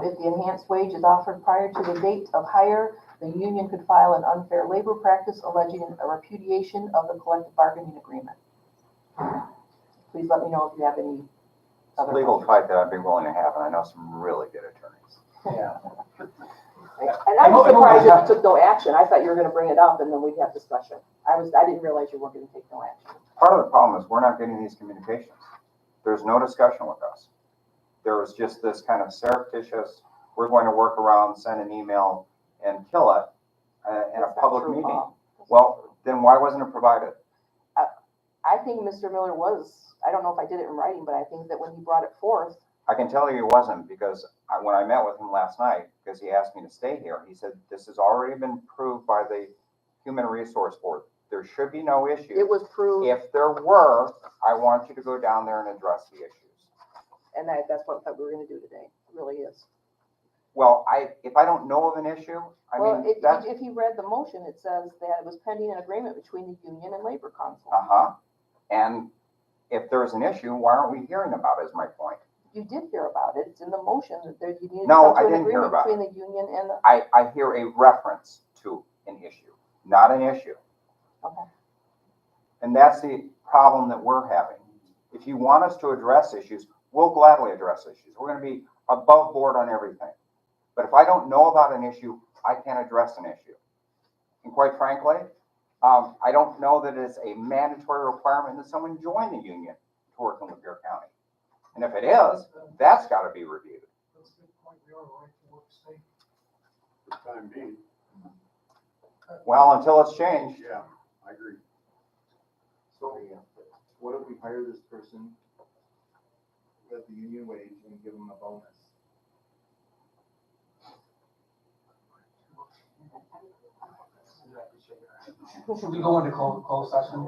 If the enhanced wage is offered prior to the date of hire, the union could file an unfair labor practice alleging a repudiation of the collective bargaining agreement. Please let me know if you have any other Legal questions. fight that I'd be willing to have, and I know some really good attorneys. Yeah. And I'm surprised that you took no action. I thought you were gonna bring it up and then we'd have discussion. I didn't realize you weren't gonna take no action. Part of the problem is we're not getting these communications. There's no discussion with us. There was just this kind of surreptitious, we're going to work around, send an email, and kill it in a public meeting. Well, then why wasn't it provided? I think Mr. Miller was, I don't know if I did it in writing, but I think that when he brought it forth, I can tell you it wasn't, because when I met with him last night, because he asked me to stay here, he said, this has already been proved by the Human Resource Board. There should be no issue. it was proved, If there were, I want you to go down there and address the issues. and that's what I thought we were gonna do today. It really is. Well, if I don't know of an issue, Well, that's, if you read the motion, it says that it was pending an agreement between the union and Labor Council. And if there's an issue, why aren't we hearing about it, is my point. You did hear about it. It's in the motion that there, you need to No, come I to an didn't hear agreement about between the union and the, I hear a reference to an issue, not an issue. okay. And that's the problem that we're having. If you want us to address issues, we'll gladly address issues. We're gonna be above board on everything. But if I don't know about an issue, I can't address an issue. And quite frankly, I don't know that it's a mandatory requirement that someone join the union to work in Lapeer County. And if it is, that's gotta be reviewed. That's a good point. We are a right to work state. For the time being, Well, until it's changed. yeah, I agree. So, what if we hire this person at the union wage and give them a bonus? Should we go into closed session?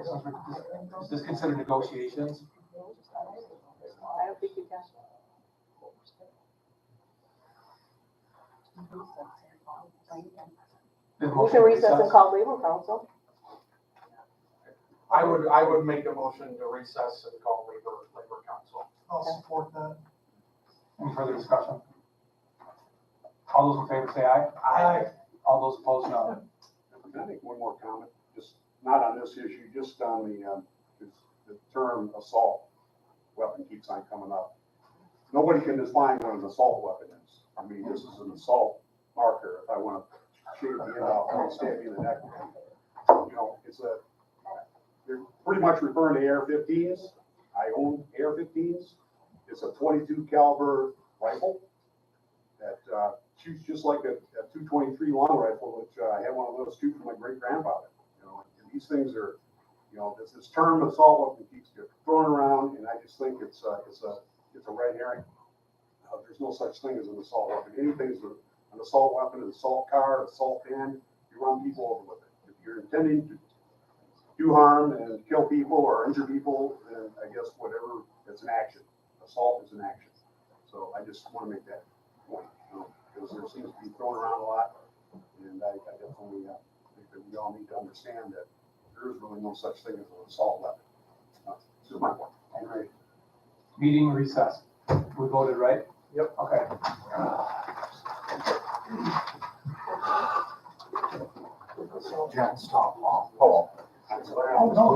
Is this considered negotiations? I don't think you can. We can recess and call Labor Council. I would make a motion to recess and call labor council. I'll support that. Any further discussion? All those in favor say aye. Aye. All those opposed, no. Can I make one more comment? Just not on this issue, just on the term assault weapon keeps on coming up. Nobody can define what an assault weapon is. I mean, this is an assault marker. If I want to shave the end off, I'll stab you in the neck. You know, they're pretty much referring to AR-15s. I own AR-15s. It's a 22 caliber rifle that shoots just like a 223 long rifle, which I had one of those too from my great grandfather. You know, and these things are, you know, this term assault weapon keeps getting thrown around, and I just think it's a red herring. There's no such thing as an assault weapon. Anything's an assault weapon, an assault car, an assault pen. You run people over with it. If you're intending to do harm and kill people or injure people, then I guess whatever, it's an action. Assault is an action. So I just want to make that point, because there seems to be thrown around a lot, and I definitely think that we all need to understand that there is really no such thing as an assault weapon. Great. Meeting recessed. We voted, right? Yep. Okay. Jack, stop. Oh. Oh, no.